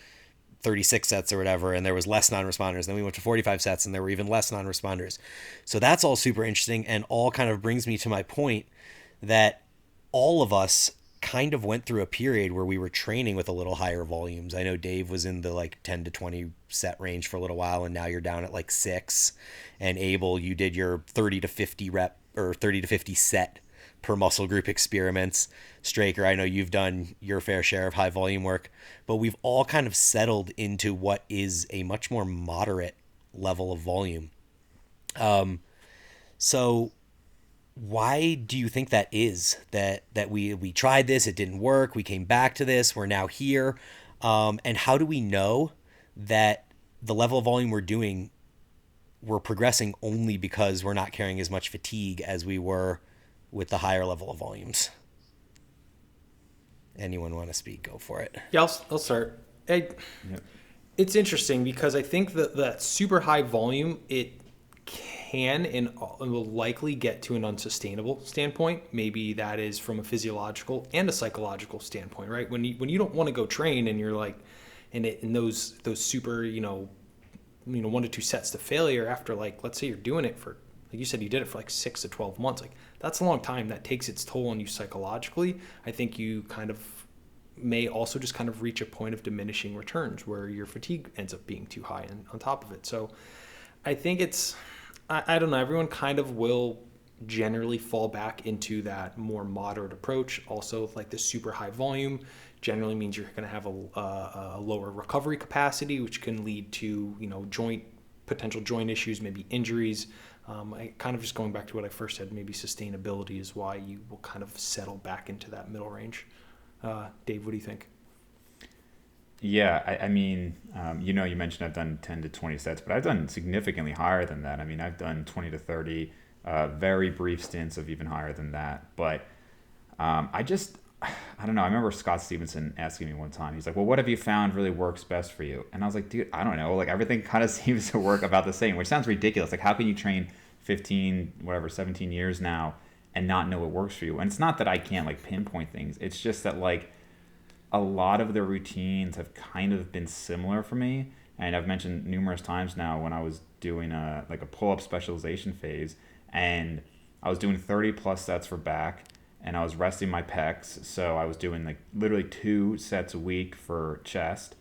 36 sets or whatever, and there was less non-responders. Then we went to 45 sets, and there were even less non-responders. So that's all super interesting, and all kind of brings me to my point that all of us kind of went through a period where we were training with a little higher volumes. I know Dave was in the like 10 to 20 set range for a little while, and now you're down at like 6. And Abel, you did your 30 to 50 rep or 30 to 50 set per muscle group experiments. Straker, I know you've done your fair share of high volume work, but we've all kind of settled into what is a much more moderate level of volume. So why do you think that is, that we tried this, it didn't work, we came back to this, we're now here? And how do we know that the level of volume we're doing, we're progressing only because we're not carrying as much fatigue as we were with the higher level of volumes? Anyone want to speak? Go for it. Yeah, I'll start. It's interesting because I think that super high volume, it can and will likely get to an unsustainable standpoint. Maybe that is from a physiological and a psychological standpoint, right? When you don't want to go train and you're like, in those super, 1 to 2 sets to failure after, like, let's say you're doing it for, like you said, you did it for like 6 to 12 months. Like, that's a long time. That takes its toll on you psychologically. I think you kind of, may also just kind of reach a point of diminishing returns where your fatigue ends up being too high and on top of it. So I think I don't know, everyone kind of will generally fall back into that more moderate approach. Also, like the super high volume generally means you're going to have a lower recovery capacity, which can lead to, potential joint issues, maybe injuries. I kind of just going back to what I first said, maybe sustainability is why you will kind of settle back into that middle range. Dave, what do you think? Yeah, I mean, you mentioned I've done 10 to 20 sets, but I've done significantly higher than that. I mean, I've done 20 to 30, very brief stints of even higher than that. But I don't know. I remember Scott Stevenson asking me one time, he's like, well, what have you found really works best for you? And I was like, dude, I don't know. Like, everything kind of seems to work about the same, which sounds ridiculous. Like, how can you train 17 years now and not know what works for you? And it's not that I can't like pinpoint things. It's just that like a lot of the routines have kind of been similar for me. And I've mentioned numerous times now when I was doing a pull-up specialization phase, and I was doing 30 plus sets for back, and I was resting my pecs. So I was doing like literally 2 sets a week for chest,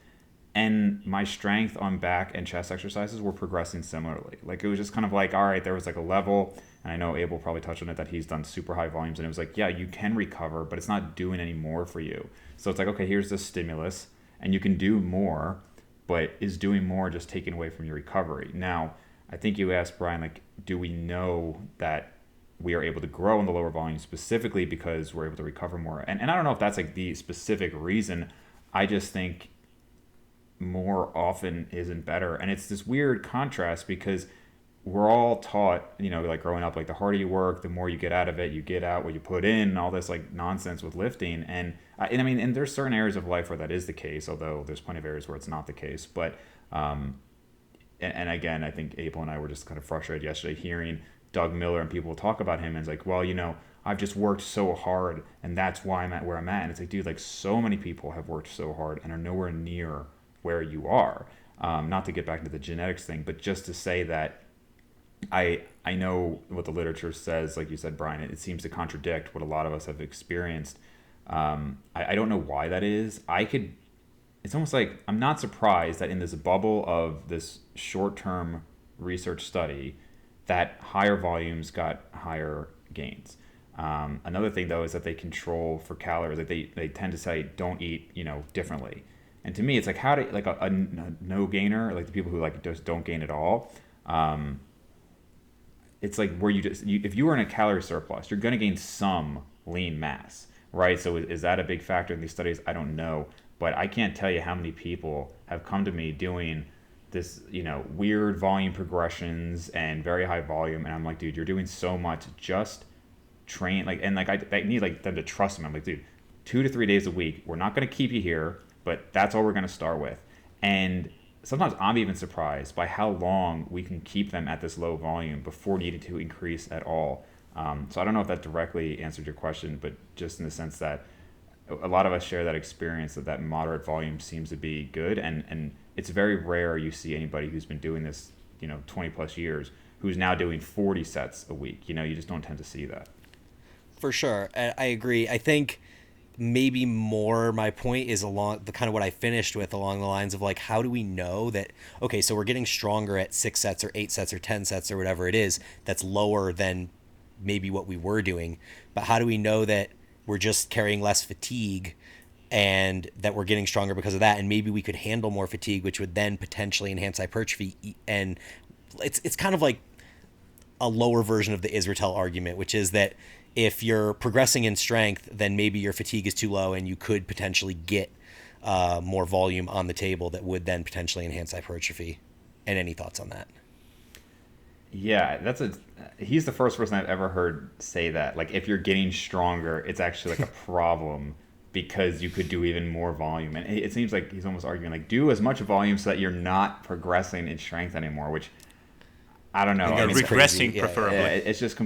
and my strength on back and chest exercises were progressing similarly. Like, it was just kind of like, all right, there was like a level, and I know Abel probably touched on it, that he's done super high volumes, and it was like, yeah, you can recover, but it's not doing any more for you. So it's like, okay, here's the stimulus, and you can do more, but is doing more just taking away from your recovery? Now, I think you asked, Brian, like, do we know that we are able to grow in the lower volume specifically because we're able to recover more? And I don't know if that's like the specific reason. I just think more often isn't better. And it's this weird contrast because we're all taught, like growing up, like the harder you work, the more you get out of it, you get out what you put in, and all this like nonsense with lifting. And I mean, and there's certain areas of life where that is the case, although there's plenty of areas where it's not the case. But, and again, I think Abel and I were just kind of frustrated yesterday hearing Doug Miller and people talk about him, and it's like, well, I've just worked so hard and that's why I'm at where I'm at. And it's like, dude, like so many people have worked so hard and are nowhere near where you are. Not to get back to the genetics thing, but just to say that I know what the literature says, like you said, Brian, it seems to contradict what a lot of us have experienced. I don't know why that is. It's almost like I'm not surprised that in this bubble of this short-term research study that higher volumes got higher gains. Another thing though is that they control for calories. Like they tend to say don't eat differently. And to me, it's like how to like a no gainer, like the people who like just don't gain at all. It's like where if you were in a calorie surplus, you're going to gain some lean mass, right? So is that a big factor in these studies? I don't know, but I can't tell you how many people have come to me doing this, weird volume progressions and very high volume, and I'm like, dude, you're doing so much. Just train, like, and like I need like them to trust me. I'm like, dude, 2 to 3 days a week. We're not going to keep you here, but that's all we're going to start with. And sometimes I'm even surprised by how long we can keep them at this low volume before needing to increase at all. So I don't know if that directly answered your question, but just in the sense that a lot of us share that experience that moderate volume seems to be good. And it's very rare you see anybody who's been doing this, 20 plus years, who's now doing 40 sets a week. You just don't tend to see that. For sure. I agree. I think maybe more my point is along the kind of what I finished with, along the lines of like, how do we know that, okay, so we're getting stronger at 6 sets or 8 sets or 10 sets or whatever it is, that's lower than maybe what we were doing. But how do we know that we're just carrying less fatigue and that we're getting stronger because of that? And maybe we could handle more fatigue, which would then potentially enhance hypertrophy. And it's kind of like a lower version of the Israel argument, which is that if you're progressing in strength, then maybe your fatigue is too low and you could potentially get more volume on the table that would then potentially enhance hypertrophy. And any thoughts on that? Yeah, he's the first person I've ever heard say that. Like, if you're getting stronger, it's actually like a problem because you could do even more volume. And it seems like he's almost arguing like, do as much volume so that you're not progressing in strength anymore, which I don't know. I mean, regressing preferably. It's just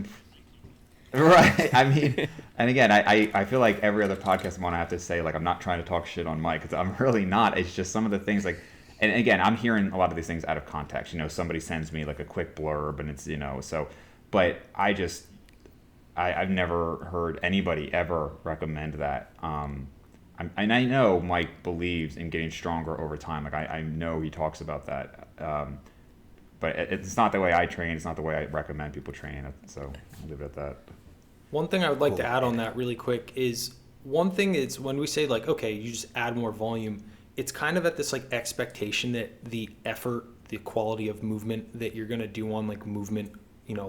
right. I mean, and again, I feel like every other podcast I'm on, I have to say, like, I'm not trying to talk shit on Mike, because I'm really not. It's just some of the things, like, and again, I'm hearing a lot of these things out of context. Somebody sends me like a quick blurb, and it's, so, but I've never heard anybody ever recommend that. and I know Mike believes in getting stronger over time. Like I know he talks about that. But it's not the way I train. It's not the way I recommend people train. So I'll leave it at that. One thing I would like to Cool. add on that really quick is one thing is when we say like, okay, you just add more volume, it's kind of at this like expectation that the effort, the quality of movement that you're going to do on like movement,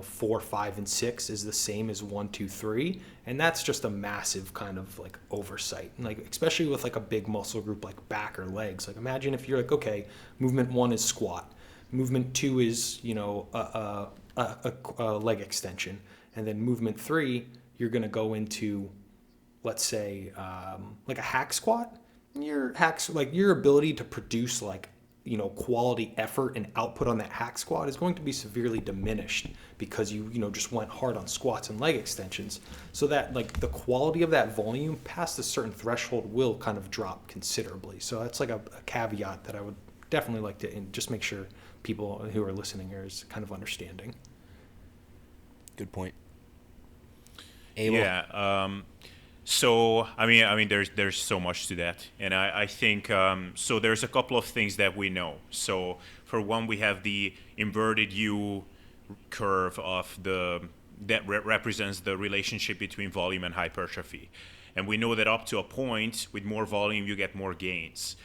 4, 5, and 6 is the same as 1, 2, 3. And that's just a massive kind of like oversight. And like, especially with like a big muscle group like back or legs. Like imagine if you're like, okay, movement 1 is squat. Movement 2 is, a leg extension. And then movement 3, you're going to go into, let's say, like a hack squat. Your ability to produce like, quality effort and output on that hack squat is going to be severely diminished because you just went hard on squats and leg extensions. So that like the quality of that volume past a certain threshold will kind of drop considerably. So that's like a caveat that I would definitely like to just make sure people who are listening here is kind of understanding. Good point. Abel? Yeah. So I mean, there's so much to that, and I think so. There's a couple of things that we know. So for one, we have the inverted U curve of that represents the relationship between volume and hypertrophy, and we know that up to a point, with more volume, you get more gains.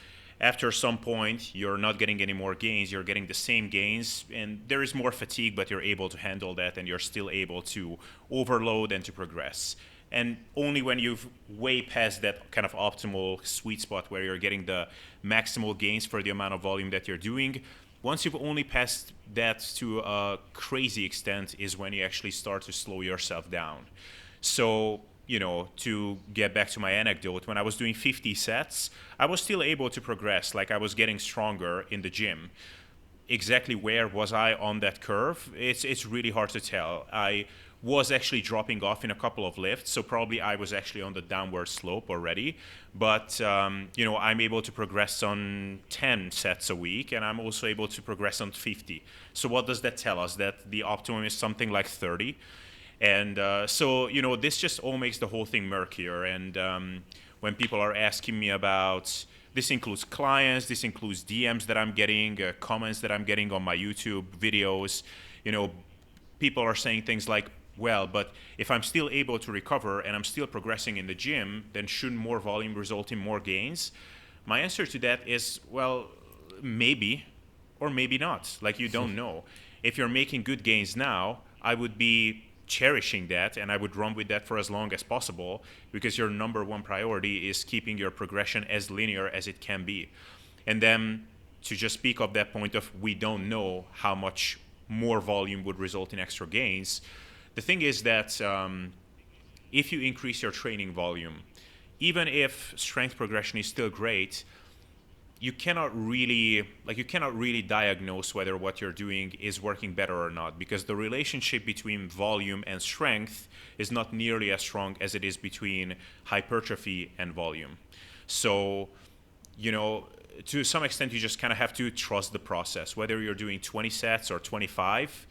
After some point, you're not getting any more gains, you're getting the same gains, and there is more fatigue, but you're able to handle that, and you're still able to overload and to progress. And only when you've way past that kind of optimal sweet spot where you're getting the maximal gains for the amount of volume that you're doing, once you've only passed that to a crazy extent is when you actually start to slow yourself down. So, to get back to my anecdote, when I was doing 50 sets, I was still able to progress, like I was getting stronger in the gym. Exactly where was I on that curve? It's really hard to tell. I was actually dropping off in a couple of lifts, so probably I was actually on the downward slope already. But, I'm able to progress on 10 sets a week, and I'm also able to progress on 50. So what does that tell us? That the optimum is something like 30. And so, this just all makes the whole thing murkier. And when people are asking me about, this includes clients, this includes DMs that I'm getting, comments that I'm getting on my YouTube videos, people are saying things like, well, but if I'm still able to recover and I'm still progressing in the gym, then shouldn't more volume result in more gains? My answer to that is, well, maybe or maybe not. Like, you don't know. If you're making good gains now, I would be cherishing that, and I would run with that for as long as possible, because your number one priority is keeping your progression as linear as it can be. And then to just speak of that point of we don't know how much more volume would result in extra gains, the thing is that if you increase your training volume, even if strength progression is still great, you cannot really diagnose whether what you're doing is working better or not, because the relationship between volume and strength is not nearly as strong as it is between hypertrophy and volume. So, to some extent, you just kind of have to trust the process, whether you're doing 20 sets or 25.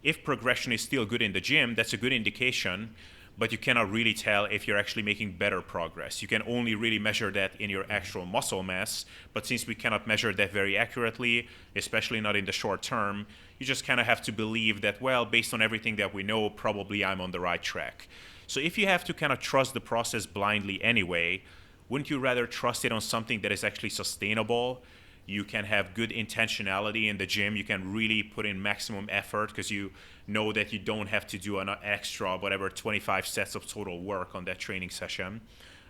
If progression is still good in the gym, that's a good indication, but you cannot really tell if you're actually making better progress. You can only really measure that in your actual muscle mass, but since we cannot measure that very accurately, especially not in the short term, you just kind of have to believe that, well, based on everything that we know, probably I'm on the right track. So if you have to kind of trust the process blindly anyway, wouldn't you rather trust it on something that is actually sustainable? You can have good intentionality in the gym. You can really put in maximum effort because you know that you don't have to do an extra, 25 sets of total work on that training session.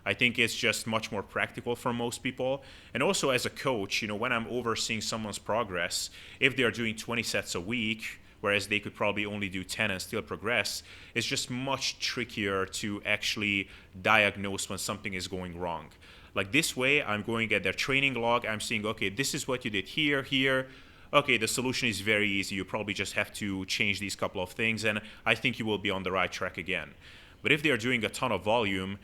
I think it's just much more practical for most people. And also as a coach, when I'm overseeing someone's progress, if they're doing 20 sets a week, whereas they could probably only do 10 and still progress, it's just much trickier to actually diagnose when something is going wrong. Like this way, I'm going at their training log, I'm seeing, okay, this is what you did here. Okay, the solution is very easy. You probably just have to change these couple of things, and I think you will be on the right track again. But if they're doing a ton of volume,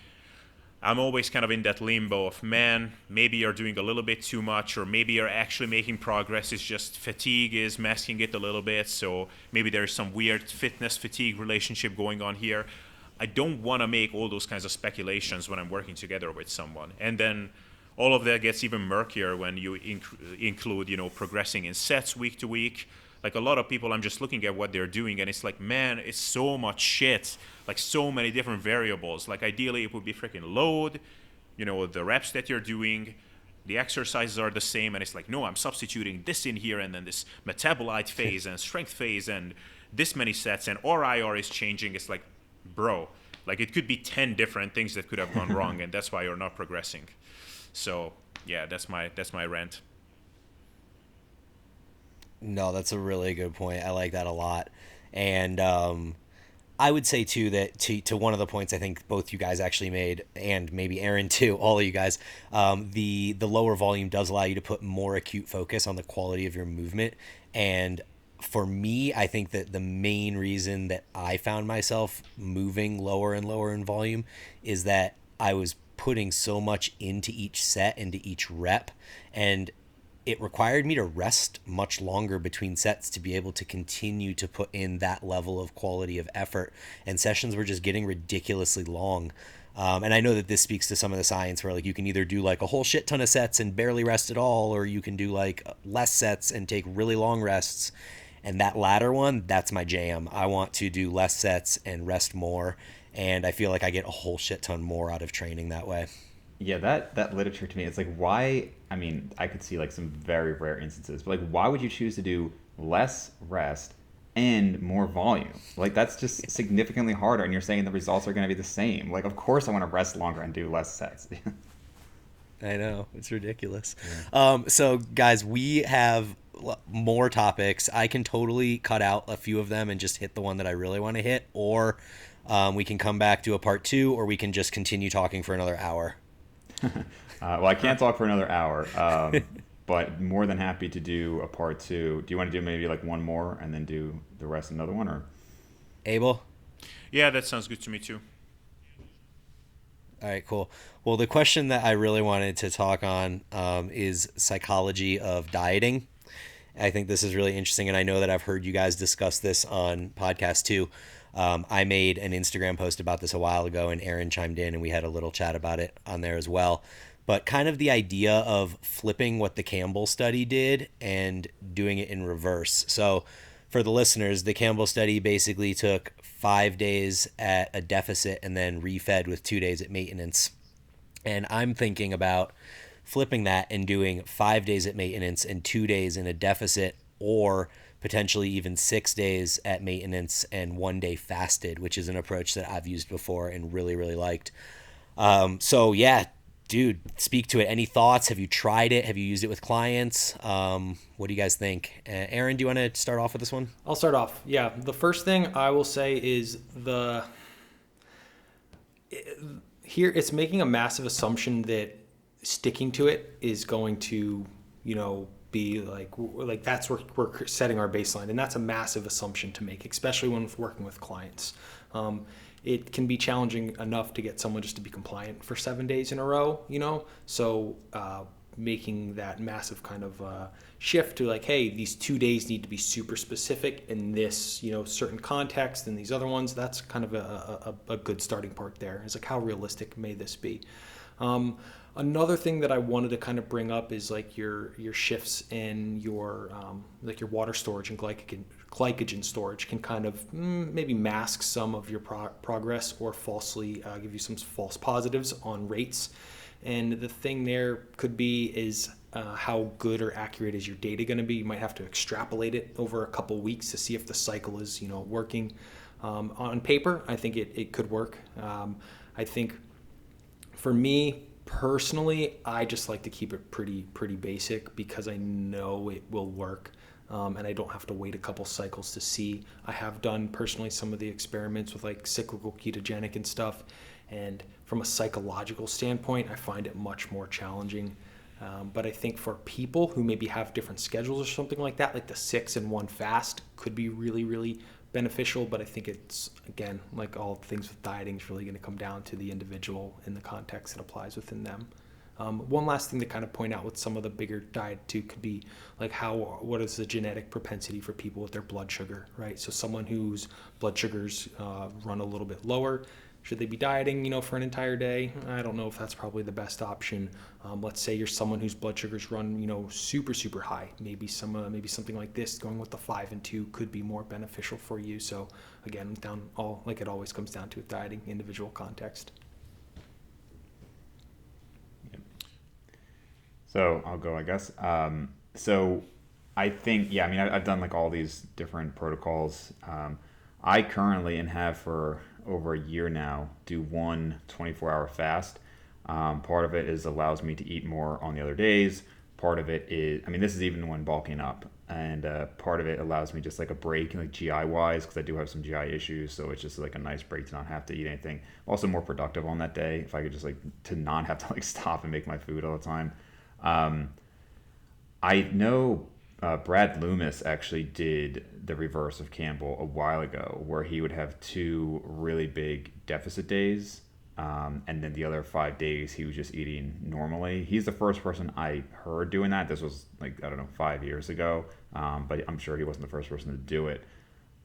I'm always kind of in that limbo of, man, maybe you're doing a little bit too much, or maybe you're actually making progress. It's just fatigue is masking it a little bit, so maybe there's some weird fitness-fatigue relationship going on here. I don't want to make all those kinds of speculations when I'm working together with someone. And then all of that gets even murkier when you include, progressing in sets week to week. Like a lot of people, I'm just looking at what they're doing, and it's like, man, it's so much shit. Like so many different variables. Like ideally, it would be freaking load, the reps that you're doing, the exercises are the same, and it's like, no, I'm substituting this in here, and then this metabolite phase and strength phase, and this many sets, and RIR is changing. It's like, bro, like it could be 10 different things that could have gone wrong, and that's why you're not progressing. So yeah, that's my rant. No, that's a really good point. I like that a lot. And I would say too that to one of the points I think both you guys actually made, and maybe Aaron too, all of you guys, the lower volume does allow you to put more acute focus on the quality of your movement. And for me, I think that the main reason that I found myself moving lower and lower in volume is that I was putting so much into each set, into each rep, and it required me to rest much longer between sets to be able to continue to put in that level of quality of effort. And sessions were just getting ridiculously long. And I know that this speaks to some of the science where like you can either do like a whole shit ton of sets and barely rest at all, or you can do like less sets and take really long rests. And that latter one, that's my jam. I want to do less sets and rest more. And I feel like I get a whole shit ton more out of training that way. Yeah, that literature to me, it's like, why? I mean, I could see like some very rare instances, but like, why would you choose to do less rest and more volume? Like, that's just significantly harder, and you're saying the results are going to be the same. Like, of course I want to rest longer and do less sets. I know, it's ridiculous. So guys, we have more topics. I can totally cut out a few of them and just hit the one that I really want to hit, or we can come back to a part 2, or we can just continue talking for another hour. Well, I can't talk for another hour, but more than happy to do a part 2. Do you want to do maybe like one more and then do the rest another one, or? Abel? Yeah, that sounds good to me too. All right, cool. Well, the question that I really wanted to talk on is psychology of dieting. I think this is really interesting, and I know that I've heard you guys discuss this on podcasts too. I made an Instagram post about this a while ago, and Aaron chimed in, and we had a little chat about it on there as well. But kind of the idea of flipping what the Campbell study did and doing it in reverse. So for the listeners, the Campbell study basically took 5 days at a deficit and then refed with 2 days at maintenance. And I'm thinking about flipping that and doing 5 days at maintenance and 2 days in a deficit, or potentially even 6 days at maintenance and 1 day fasted, which is an approach that I've used before and really, really liked. So yeah, dude, speak to it. Any thoughts? Have you tried it? Have you used it with clients? What do you guys think? Aaron, do you want to start off with this one? I'll start off. Yeah, the first thing I will say is here it's making a massive assumption that sticking to it is going to, be like that's where we're setting our baseline, and that's a massive assumption to make, especially when working with clients. It can be challenging enough to get someone just to be compliant for 7 days in a row, so making that massive kind of shift to like, hey, these 2 days need to be super specific in this certain context, and these other ones, that's kind of a good starting part there. It's like, how realistic may this be? Another thing that I wanted to kind of bring up is like your shifts in your like your water storage and glycogen storage can kind of maybe mask some of your progress, or falsely give you some false positives on rates. And the thing there could be is how good or accurate is your data going to be. You might have to extrapolate it over a couple weeks to see if the cycle is working. On paper, I think it could work. I think for me personally, I just like to keep it pretty basic, because I know it will work, and I don't have to wait a couple cycles to see. I have done personally some of the experiments with like cyclical ketogenic and stuff, and from a psychological standpoint, I find it much more challenging. But I think for people who maybe have different schedules or something like that, like the 6 and 1 fast could be really, really beneficial. But I think it's, again, like all things with dieting, is really going to come down to the individual and the context that applies within them. One last thing to kind of point out with some of the bigger diet too could be like what is the genetic propensity for people with their blood sugar, right? So someone whose blood sugars run a little bit lower, Should they be dieting, for an entire day? I don't know if that's probably the best option. Let's say you're someone whose blood sugars run, super, super high. Maybe something like this, going with the 5 and 2, could be more beneficial for you. So again, it always comes down to dieting, individual context. So I'll go, I guess. So I think, I've done like all these different protocols. I currently, and have for over a year now, do one 24-hour fast. Part of it allows me to eat more on the other days. Part of it is, this is even when bulking up. And part of it allows me just like a break, like GI wise, because I do have some GI issues. So it's just like a nice break to not have to eat anything. Also more productive on that day if I could just like to not have to like stop and make my food all the time. I know Brad Loomis actually did the reverse of Campbell a while ago, where he would have 2 really big deficit days, and then the other 5 days he was just eating normally. He's the first person I heard doing that. This was 5 years ago, but I'm sure he wasn't the first person to do it.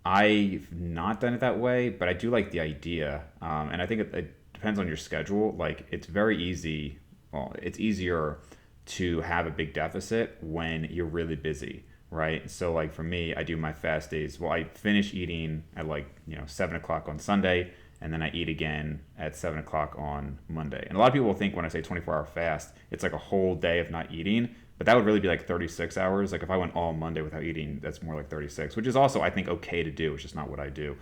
I've not done it that way, but I do like the idea, and I think it depends on your schedule. Like, it's very easy. Well, it's easier to have a big deficit when you're really busy, right? So like for me, I do my fast days. Well, I finish eating at 7 o'clock on Sunday, and then I eat again at 7 o'clock on Monday. And a lot of people will think when I say 24-hour fast, it's like a whole day of not eating, but that would really be like 36 hours. Like if I went all Monday without eating, that's more like 36, which is also, I think, okay to do. It's just not what I do.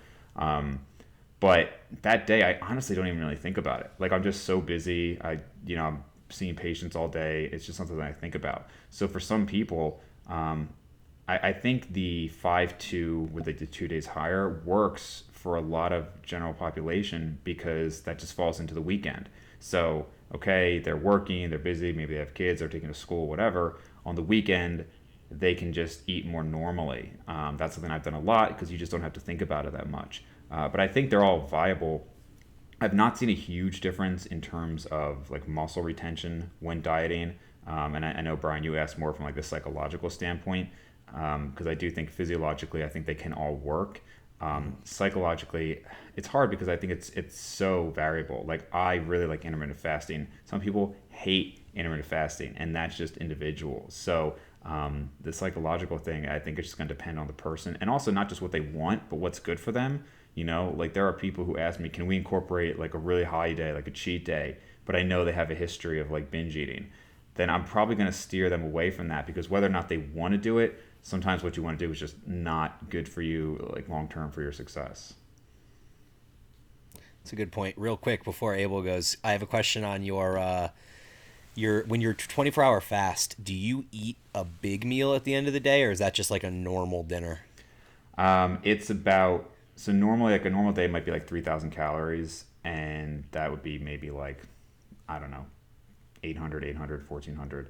But that day, I honestly don't even really think about it. Like I'm just so busy. I'm seeing patients all day. It's just something that I think about. So for some people, I think the 5-2 with like the 2 days higher works for a lot of general population, because that just falls into the weekend. So, okay, they're working, they're busy, maybe they have kids, they're taking to school, whatever. On the weekend, they can just eat more normally. That's something I've done a lot, because you just don't have to think about it that much. But I think they're all viable. I've not seen a huge difference in terms of like muscle retention when dieting. And I know, Brian, you asked more from like the psychological standpoint, because I do think physiologically, I think they can all work. Psychologically, it's hard because I think it's so variable. Like I really like intermittent fasting. Some people hate intermittent fasting, and that's just individual. So the psychological thing, I think it's just going to depend on the person, and also not just what they want, but what's good for them. Like there are people who ask me, can we incorporate like a really high day, like a cheat day, but I know they have a history of like binge eating. Then I'm probably going to steer them away from that, because whether or not they want to do it, sometimes what you want to do is just not good for you, like long term for your success. That's a good point. Real quick before Abel goes, I have a question on your when you're 24-hour fast, do you eat a big meal at the end of the day, or is that just like a normal dinner? It's about, so normally like a normal day might be like 3,000 calories, and that would be maybe like, I don't know, 800, 1,400.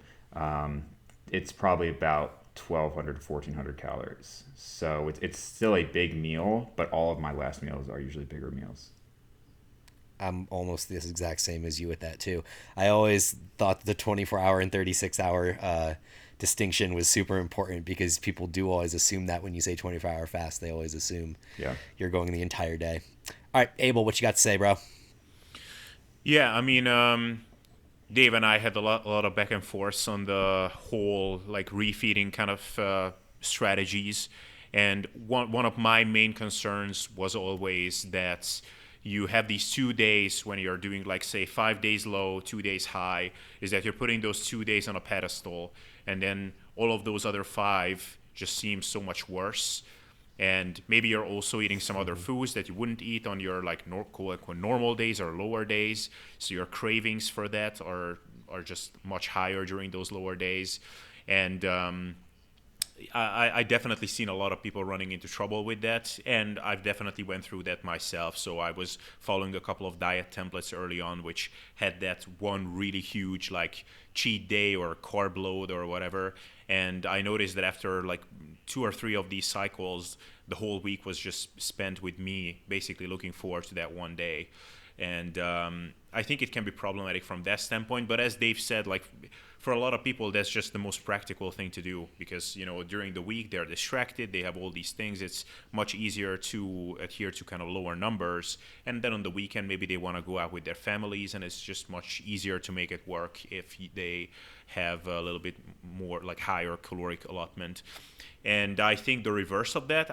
It's probably about 1,200 to 1,400 calories. So it's still a big meal, but all of my last meals are usually bigger meals. I'm almost the exact same as you with that too. I always thought the 24-hour and 36-hour distinction was super important, because people do always assume that when you say 24-hour fast, they always assume you're going the entire day. All right, Abel, what you got to say, bro? Yeah, Dave and I had a lot of back and forth on the whole like refeeding kind of strategies, and one of my main concerns was always that you have these 2 days when you're doing like say 5 days low, 2 days high, is that you're putting those 2 days on a pedestal, and then all of those other 5 just seem so much worse. And maybe you're also eating some other foods that you wouldn't eat on your like normal days or lower days. So your cravings for that are just much higher during those lower days. And I definitely seen a lot of people running into trouble with that, and I've definitely went through that myself. So I was following a couple of diet templates early on, which had that one really huge like cheat day or carb load or whatever. And I noticed that after like 2 or 3 of these cycles, the whole week was just spent with me basically looking forward to that one day. And I think it can be problematic from that standpoint. But as Dave said, like for a lot of people, that's just the most practical thing to do because, during the week they're distracted, they have all these things. It's much easier to adhere to kind of lower numbers. And then on the weekend, maybe they want to go out with their families, and it's just much easier to make it work if they have a little bit more like higher caloric allotment. And I think the reverse of that,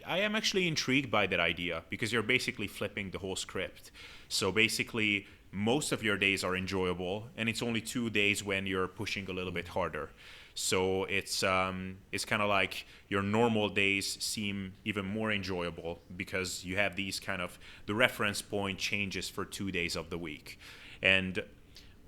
I am actually intrigued by that idea because you're basically flipping the whole script. So basically, most of your days are enjoyable, and it's only 2 days when you're pushing a little bit harder. So it's kind of like your normal days seem even more enjoyable because you have these kind of, the reference point changes for 2 days of the week. And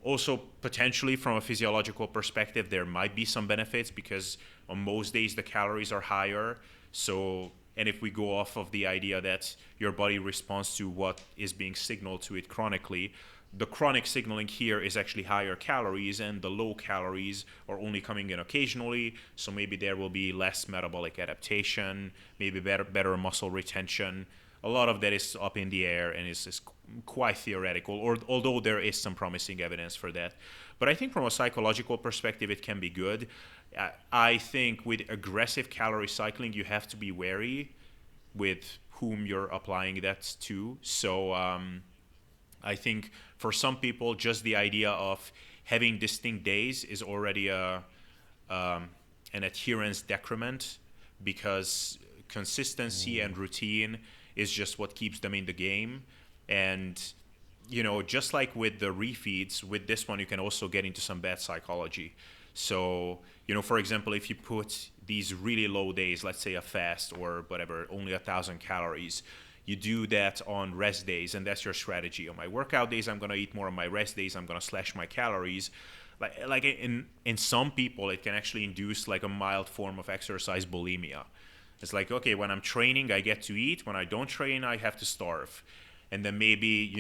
also, potentially from a physiological perspective, there might be some benefits because on most days the calories are higher. So, and if we go off of the idea that your body responds to what is being signaled to it chronically, the chronic signaling here is actually higher calories, and the low calories are only coming in occasionally. So maybe there will be less metabolic adaptation, maybe better muscle retention. A lot of that is up in the air and is quite theoretical, although there is some promising evidence for that. But I think from a psychological perspective, it can be good. I think with aggressive calorie cycling, you have to be wary with whom you're applying that to. So I think for some people, just the idea of having distinct days is already an adherence decrement because consistency and routine is just what keeps them in the game. And, just like with the refeeds, with this one, you can also get into some bad psychology. So, for example, if you put these really low days, let's say a fast or whatever, only 1,000 calories, you do that on rest days, and that's your strategy. On my workout days, I'm going to eat more. On my rest days, I'm going to slash my calories. Like in some people, it can actually induce like a mild form of exercise bulimia. It's like, okay, when I'm training, I get to eat. When I don't train, I have to starve. And then maybe,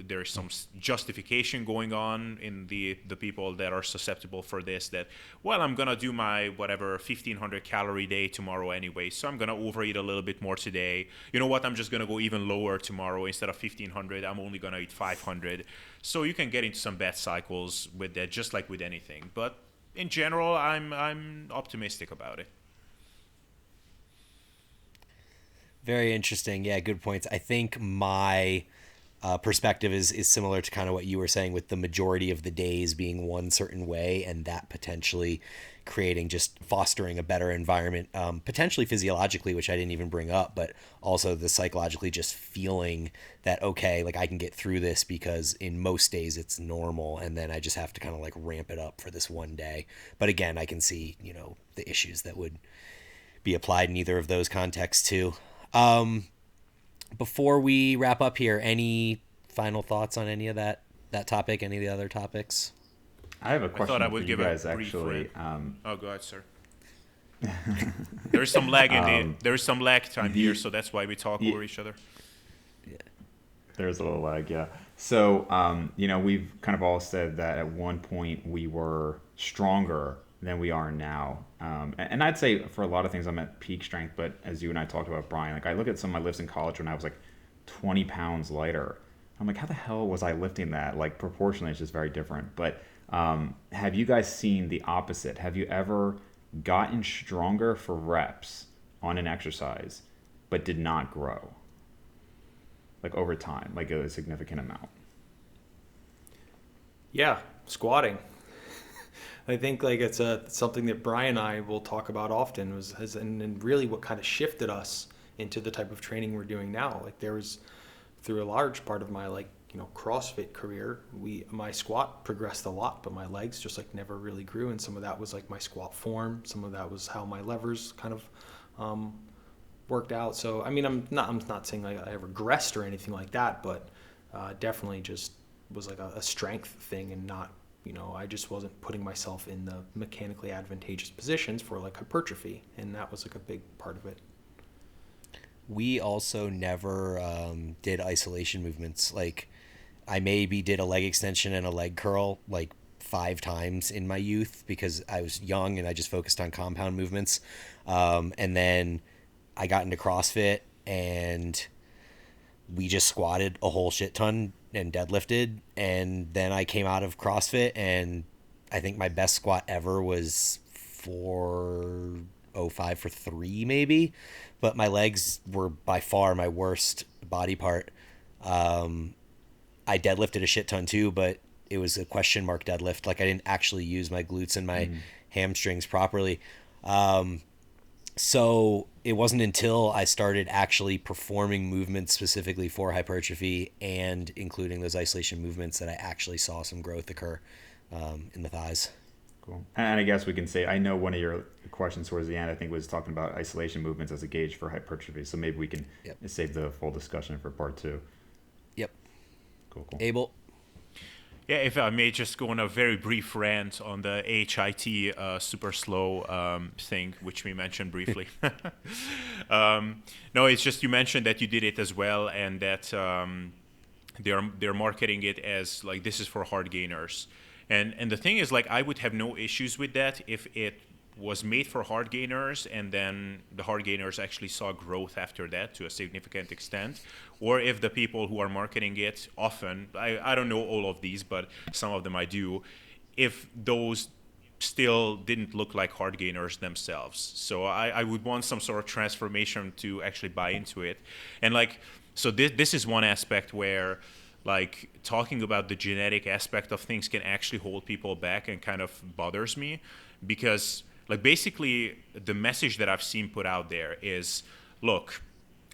there's some justification going on in the people that are susceptible for this that, well, I'm going to do my whatever 1,500 calorie day tomorrow anyway, so I'm going to overeat a little bit more today. You know what? I'm just going to go even lower tomorrow. Instead of 1,500, I'm only going to eat 500. So you can get into some bad cycles with that, just like with anything. But in general, I'm optimistic about it. Very interesting. Yeah, good points. I think my perspective is similar to kind of what you were saying, with the majority of the days being one certain way, and that potentially just fostering a better environment, potentially physiologically, which I didn't even bring up, but also the psychologically just feeling that, okay, like I can get through this because in most days it's normal, and then I just have to kind of like ramp it up for this one day. But again, I can see, the issues that would be applied in either of those contexts too. Before we wrap up here, any final thoughts on any of that topic, any of the other topics? I have a question I thought I would for give you guys, a brief actually. Oh, go ahead, sir. There's some lag there's some lag time here, so that's why we talk over each other. Yeah. There's a little lag, yeah. So, we've kind of all said that at one point we were stronger than we are now. And I'd say for a lot of things I'm at peak strength, but as you and I talked about, Brian, like I look at some of my lifts in college when I was like 20 pounds lighter. I'm like, how the hell was I lifting that? Like proportionally, it's just very different. But have you guys seen the opposite? Have you ever gotten stronger for reps on an exercise, but did not grow? Like over time, like a significant amount? Yeah, squatting. I think like it's something that Brian and I will talk about often and really what kind of shifted us into the type of training we're doing now. Like there was, through a large part of my CrossFit career, my squat progressed a lot, but my legs just like never really grew. And some of that was like my squat form. Some of that was how my levers kind of worked out. So, I mean, I'm not saying like I regressed or anything like that, but definitely just was like a strength thing and not, I just wasn't putting myself in the mechanically advantageous positions for like hypertrophy. And that was like a big part of it. We also never did isolation movements. Like I maybe did a leg extension and a leg curl like 5 times in my youth because I was young and I just focused on compound movements. And then I got into CrossFit and we just squatted a whole shit ton and deadlifted. And then I came out of CrossFit and I think my best squat ever was 405 for 3 maybe, but my legs were by far my worst body part. I deadlifted a shit ton too, but it was a question mark deadlift. Like I didn't actually use my glutes and my hamstrings properly. So it wasn't until I started actually performing movements specifically for hypertrophy and including those isolation movements that I actually saw some growth occur in the thighs. Cool. And I guess we can say, I know one of your questions towards the end, I think, was talking about isolation movements as a gauge for hypertrophy. So maybe we can save the full discussion for part 2. Yep. Cool. Abel? Yeah, if I may just go on a very brief rant on the HIT super slow thing, which we mentioned briefly. No, it's just you mentioned that you did it as well, and that they're marketing it as like this is for hard gainers. And the thing is, like, I would have no issues with that if it was made for hard gainers and then the hard gainers actually saw growth after that to a significant extent, or if the people who are marketing it often, I don't know all of these, but some of them I do, if those still didn't look like hard gainers themselves. So I would want some sort of transformation to actually buy into it. And like, so this is one aspect where like talking about the genetic aspect of things can actually hold people back and kind of bothers me, because like basically the message that I've seen put out there is, look,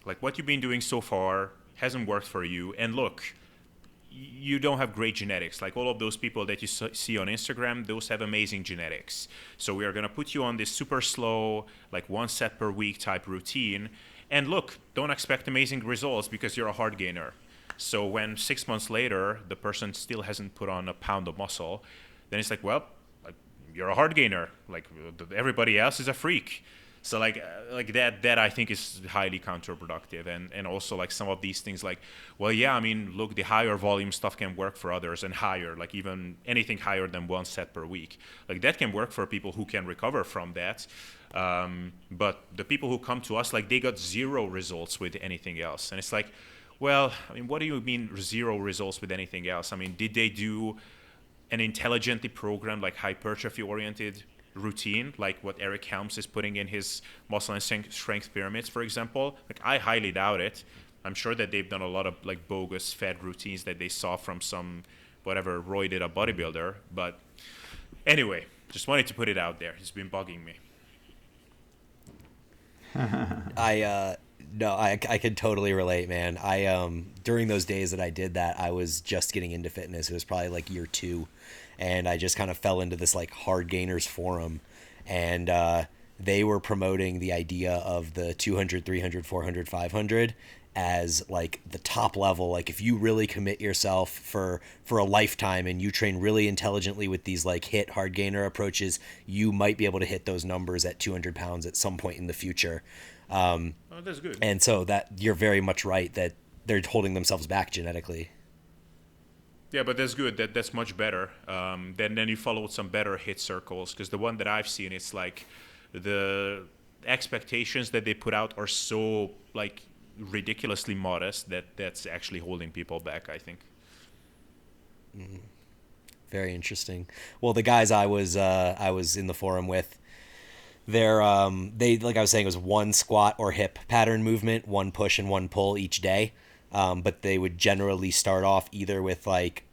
like what you've been doing so far hasn't worked for you, and look, you don't have great genetics. Like all of those people that you see on Instagram, those have amazing genetics. So we are going to put you on this super slow, like 1 set per week type routine. And look, don't expect amazing results because you're a hard gainer. So when 6 months later, the person still hasn't put on a pound of muscle, then it's like, well, like, you're a hard gainer. Like everybody else is a freak. So like that I think is highly counterproductive, and also like some of these things like, well, yeah, I mean, look, the higher volume stuff can work for others, and higher, like even anything higher than 1 set per week, like that can work for people who can recover from that. But the people who come to us, like they got 0 results with anything else, and it's like, well, I mean, what do you mean 0 results with anything else? I mean, did they do an intelligently programmed, like hypertrophy-oriented routine, like what Eric Helms is putting in his muscle and strength pyramids, for example? Like, I highly doubt it. I'm sure that they've done a lot of like bogus fed routines that they saw from some whatever roided up bodybuilder. But anyway, just wanted to put it out there. It's been bugging me. No, I can totally relate, man. During those days that I did that, I was just getting into fitness. It was probably like year 2, and I just kind of fell into this like hard gainers forum, and they were promoting the idea of the 200, 300, 400, 500 as like the top level. Like if you really commit yourself for a lifetime and you train really intelligently with these like hit hard gainer approaches, you might be able to hit those numbers at 200 pounds at some point in the future. Oh, that's good. And so that you're very much right that they're holding themselves back genetically. Yeah, but that's good. That's much better. Then you follow some better hit circles, because the one that I've seen, it's like the expectations that they put out are so like ridiculously modest that's actually holding people back, I think. Mm-hmm. Very interesting. Well, the guys I was in the forum with, they like I was saying, it was 1 squat or hip pattern movement, 1 push and 1 pull each day. But they would generally start off either with like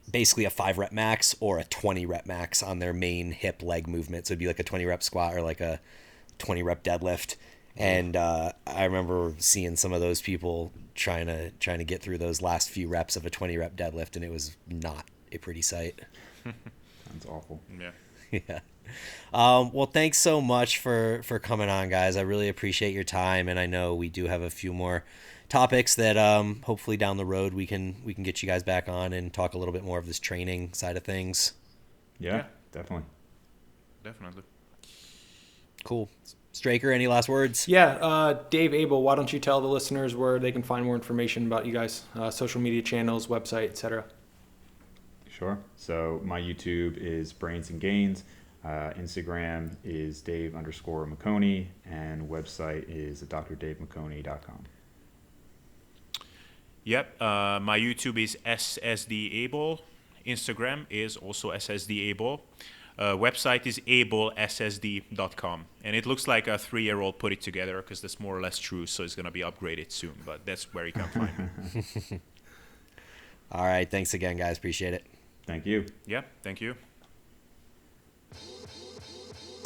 basically a 5 rep max or a 20 rep max on their main hip leg movement. So it'd be like a 20 rep squat or like a 20 rep deadlift. And I remember seeing some of those people trying to get through those last few reps of a 20 rep deadlift, and it was not a pretty sight. Sounds awful. Yeah. Yeah. Well, thanks so much for coming on, guys. I really appreciate your time, and I know we do have a few more topics that hopefully down the road we can get you guys back on and talk a little bit more of this training side of things. Yeah. Definitely. Cool. Straker, any last words? Yeah, Dave, Abel, why don't you tell the listeners where they can find more information about you guys, social media channels, website, etc. Sure. So my YouTube is Brains and Gains. Instagram is Dave_Maconi, and website is drdavemaconi.com. Yep. My YouTube is SSD Abel, Instagram is also ssdable. Website is abelssd.com, and it looks like a 3-year-old put it together because that's more or less true, so it's going to be upgraded soon, but that's where you can find me. All right, thanks again, guys. Appreciate it. Thank you. Yeah, thank you.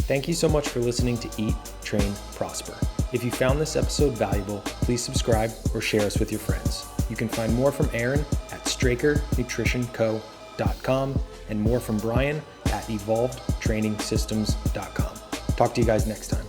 Thank you so much for listening to Eat, Train, Prosper. If you found this episode valuable, please subscribe or share us with your friends. You can find more from Aaron at strakernutritionco.com and more from Brian at evolvedtrainingsystems.com. Talk to you guys next time.